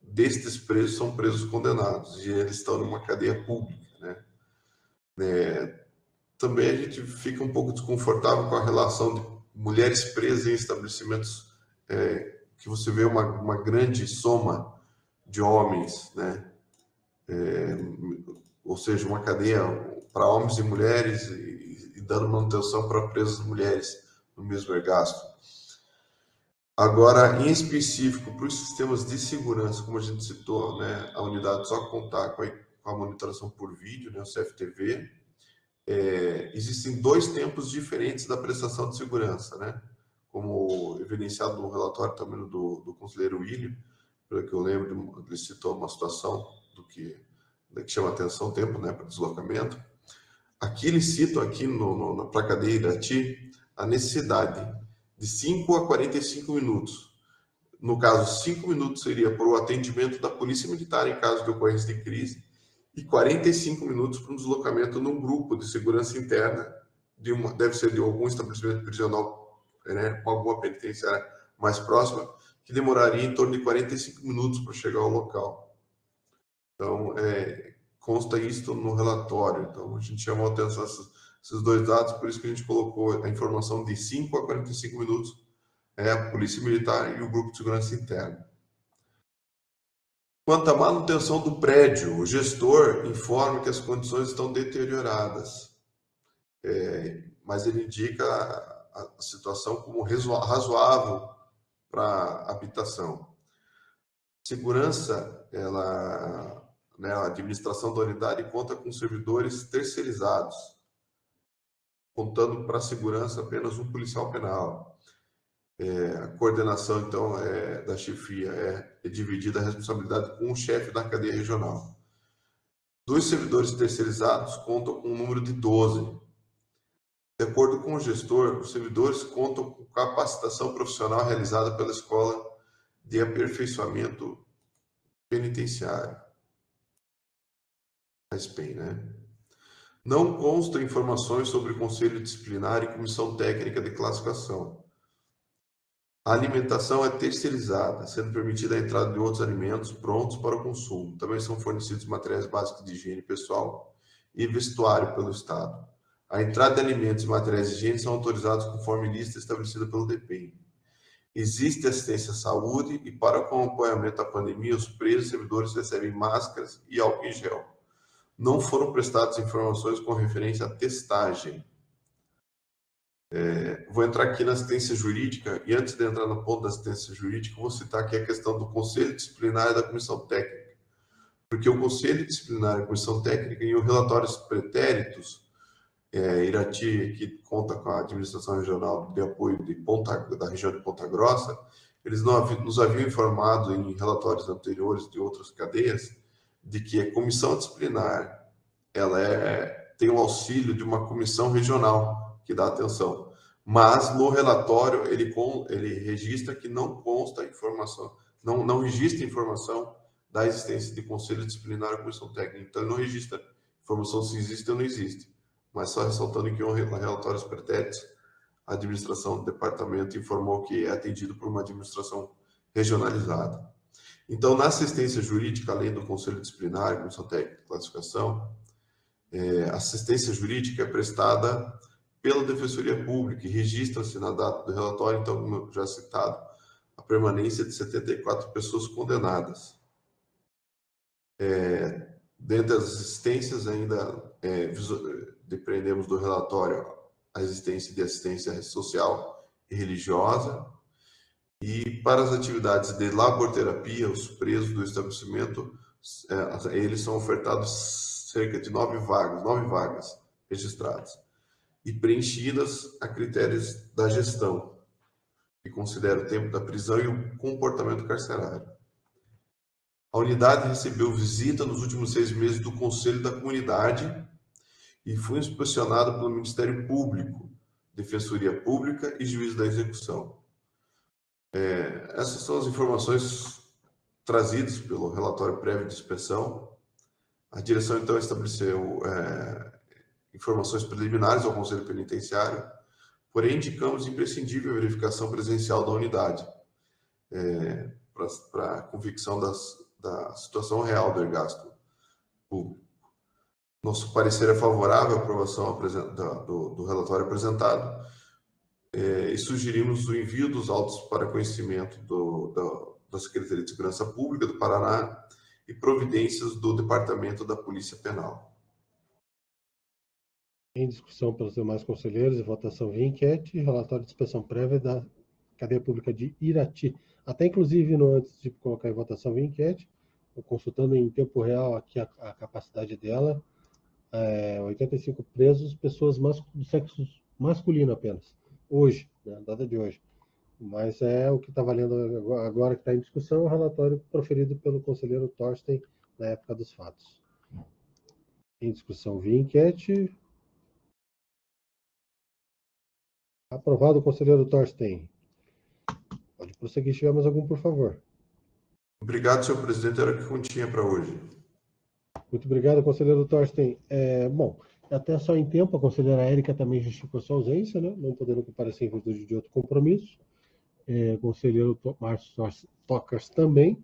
destes presos são presos condenados e eles estão numa cadeia pública, né? Também a gente fica um pouco desconfortável com a relação de mulheres presas em estabelecimentos que você vê uma grande soma de homens, né? Ou seja, uma cadeia para homens e mulheres e dando manutenção para presas mulheres no mesmo ergástulo. Agora, em específico, para os sistemas de segurança, como a gente citou, né, a unidade só contar com a monitoração por vídeo, né, o CFTV, existem 2 tempos diferentes da prestação de segurança, né, como evidenciado no relatório também do conselheiro William, pelo que eu lembro, ele citou uma situação que chama atenção, tempo, né, para deslocamento. Aqui ele cita aqui na placadeia Irati a necessidade de 5 a 45 minutos. No caso, 5 minutos seria para o atendimento da Polícia Militar em caso de ocorrência de crise e 45 minutos para um deslocamento num grupo de segurança interna, deve ser de algum estabelecimento prisional, né, com alguma penitenciária mais próxima, que demoraria em torno de 45 minutos para chegar ao local. Então, consta isso no relatório. Então, a gente chamou a atenção esses 2 dados, por isso que a gente colocou a informação de 5 a 45 minutos, a Polícia Militar e o Grupo de Segurança Interna. Quanto à manutenção do prédio, o gestor informa que as condições estão deterioradas, mas ele indica a situação como razoável para habitação. Segurança, a administração da unidade conta com servidores terceirizados, contando para a segurança apenas um policial penal. A coordenação, então, da chefia é dividida a responsabilidade com o chefe da cadeia regional. 2 servidores terceirizados contam com um número de 12. De acordo com o gestor, os servidores contam com capacitação profissional realizada pela Escola de Aperfeiçoamento Penitenciário, a SPEN, né? Não constam informações sobre Conselho Disciplinar e Comissão Técnica de Classificação. A alimentação é terceirizada, sendo permitida a entrada de outros alimentos prontos para o consumo. Também são fornecidos materiais básicos de higiene pessoal e vestuário pelo Estado. A entrada de alimentos e materiais de higiene são autorizados conforme lista estabelecida pelo DPEM. Existe assistência à saúde e, para o acompanhamento da pandemia, os presos e servidores recebem máscaras e álcool em gel. Não foram prestadas informações com referência à testagem. Vou entrar aqui na assistência jurídica, e antes de entrar no ponto da assistência jurídica, vou citar aqui a questão do Conselho Disciplinar e da Comissão Técnica. Porque o Conselho Disciplinar e a Comissão Técnica, em relatórios pretéritos, Irati, que conta com a Administração Regional de Apoio da região de Ponta Grossa, eles nos haviam informado em relatórios anteriores de outras cadeias de que a Comissão Disciplinar tem o auxílio de uma comissão regional que dá atenção. Mas no relatório ele registra que não consta informação, não registra informação da existência de conselho disciplinar ou comissão técnica. Então ele não registra informação se existe ou não existe. Mas só ressaltando que em relatórios pretéritos, a administração do departamento informou que é atendido por uma administração regionalizada. Então, na assistência jurídica, além do conselho disciplinar, comissão técnica de classificação, assistência jurídica é prestada pela Defensoria Pública e registra-se na data do relatório, então, como já citado, a permanência de 74 pessoas condenadas. Dentre as assistências, ainda depreendemos do relatório a existência de assistência social e religiosa, e para as atividades de laborterapia, os presos do estabelecimento, eles são ofertados cerca de 9 vagas registradas, e preenchidas a critérios da gestão, que considera o tempo da prisão e o comportamento carcerário. A unidade recebeu visita nos últimos 6 meses do Conselho da Comunidade e foi inspecionada pelo Ministério Público, Defensoria Pública e Juiz da Execução. Essas são as informações trazidas pelo relatório prévio de inspeção. A direção, então, estabeleceu informações preliminares ao Conselho Penitenciário, porém indicamos imprescindível a verificação presencial da unidade para a convicção da situação real do ergasto público. Nosso parecer é favorável à aprovação do relatório apresentado e sugerimos o envio dos autos para conhecimento da Secretaria de Segurança Pública do Paraná e providências do Departamento da Polícia Penal. Em discussão pelos demais conselheiros e votação via enquete, relatório de inspeção prévia da Cadeia Pública de Irati. Até inclusive, antes de colocar em votação via enquete, consultando em tempo real aqui a capacidade dela, 85 presos, pessoas do sexo masculino apenas, hoje, né, data de hoje. Mas o que está valendo agora, que está em discussão, é o relatório proferido pelo conselheiro Thorsten na época dos fatos. Em discussão via enquete. Aprovado, conselheiro Thorsten. Pode prosseguir, se tiver mais algum, por favor. Obrigado, senhor presidente. Era o que continha para hoje. Muito obrigado, conselheiro Thorsten. Bom, até só em tempo, a conselheira Érica também justificou sua ausência, né? Não podendo comparecer em virtude de outro compromisso. Conselheiro Márcio Tocas também.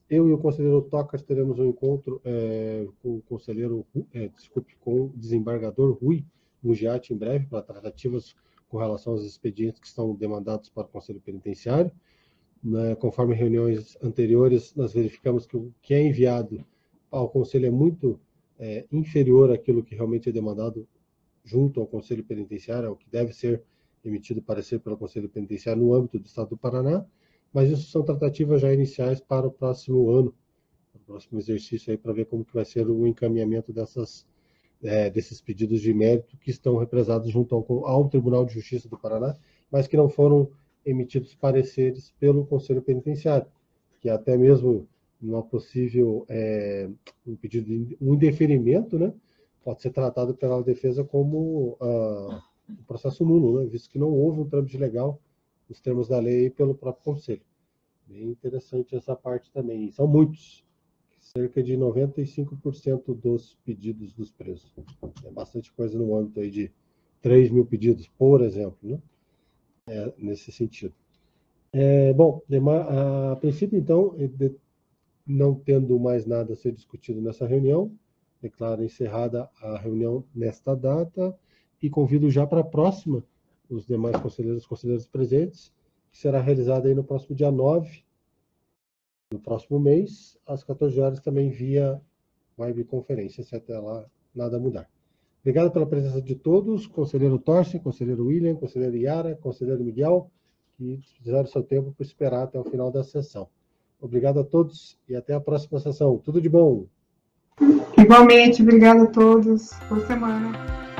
Eu e o conselheiro Tocas teremos um encontro com o conselheiro, com o desembargador Rui Mugiati em breve, para tratativas com relação aos expedientes que estão demandados para o Conselho Penitenciário. né, conforme reuniões anteriores, nós verificamos que o que é enviado ao Conselho é muito inferior àquilo que realmente é demandado junto ao Conselho Penitenciário, ao que deve ser emitido parecer pelo Conselho Penitenciário no âmbito do Estado do Paraná, mas isso são tratativas já iniciais para o próximo ano, o próximo exercício aí, para ver como que vai ser o encaminhamento desses pedidos de mérito que estão represados junto ao Tribunal de Justiça do Paraná, mas que não foram emitidos pareceres pelo Conselho Penitenciário, que até mesmo numa possível um pedido de um indeferimento, né, pode ser tratado pela defesa como um processo nulo, né, visto que não houve um trâmite legal nos termos da lei pelo próprio Conselho. Bem interessante essa parte também. E são muitos, cerca de 95% dos pedidos dos presos. É bastante coisa no âmbito aí de 3 mil pedidos, por exemplo, né? Nesse sentido. Bom, a princípio, então, não tendo mais nada a ser discutido nessa reunião, declaro encerrada a reunião nesta data e convido já para a próxima os demais conselheiros e conselheiras presentes, que será realizada aí no próximo dia 9, no próximo mês, às 14 horas, também via webconferência, se até lá nada mudar. Obrigado pela presença de todos, conselheiro Torsten, conselheiro William, conselheiro Yara, conselheiro Miguel, que fizeram seu tempo para esperar até o final da sessão. Obrigado a todos e até a próxima sessão. Tudo de bom! Igualmente, obrigado a todos. Boa semana.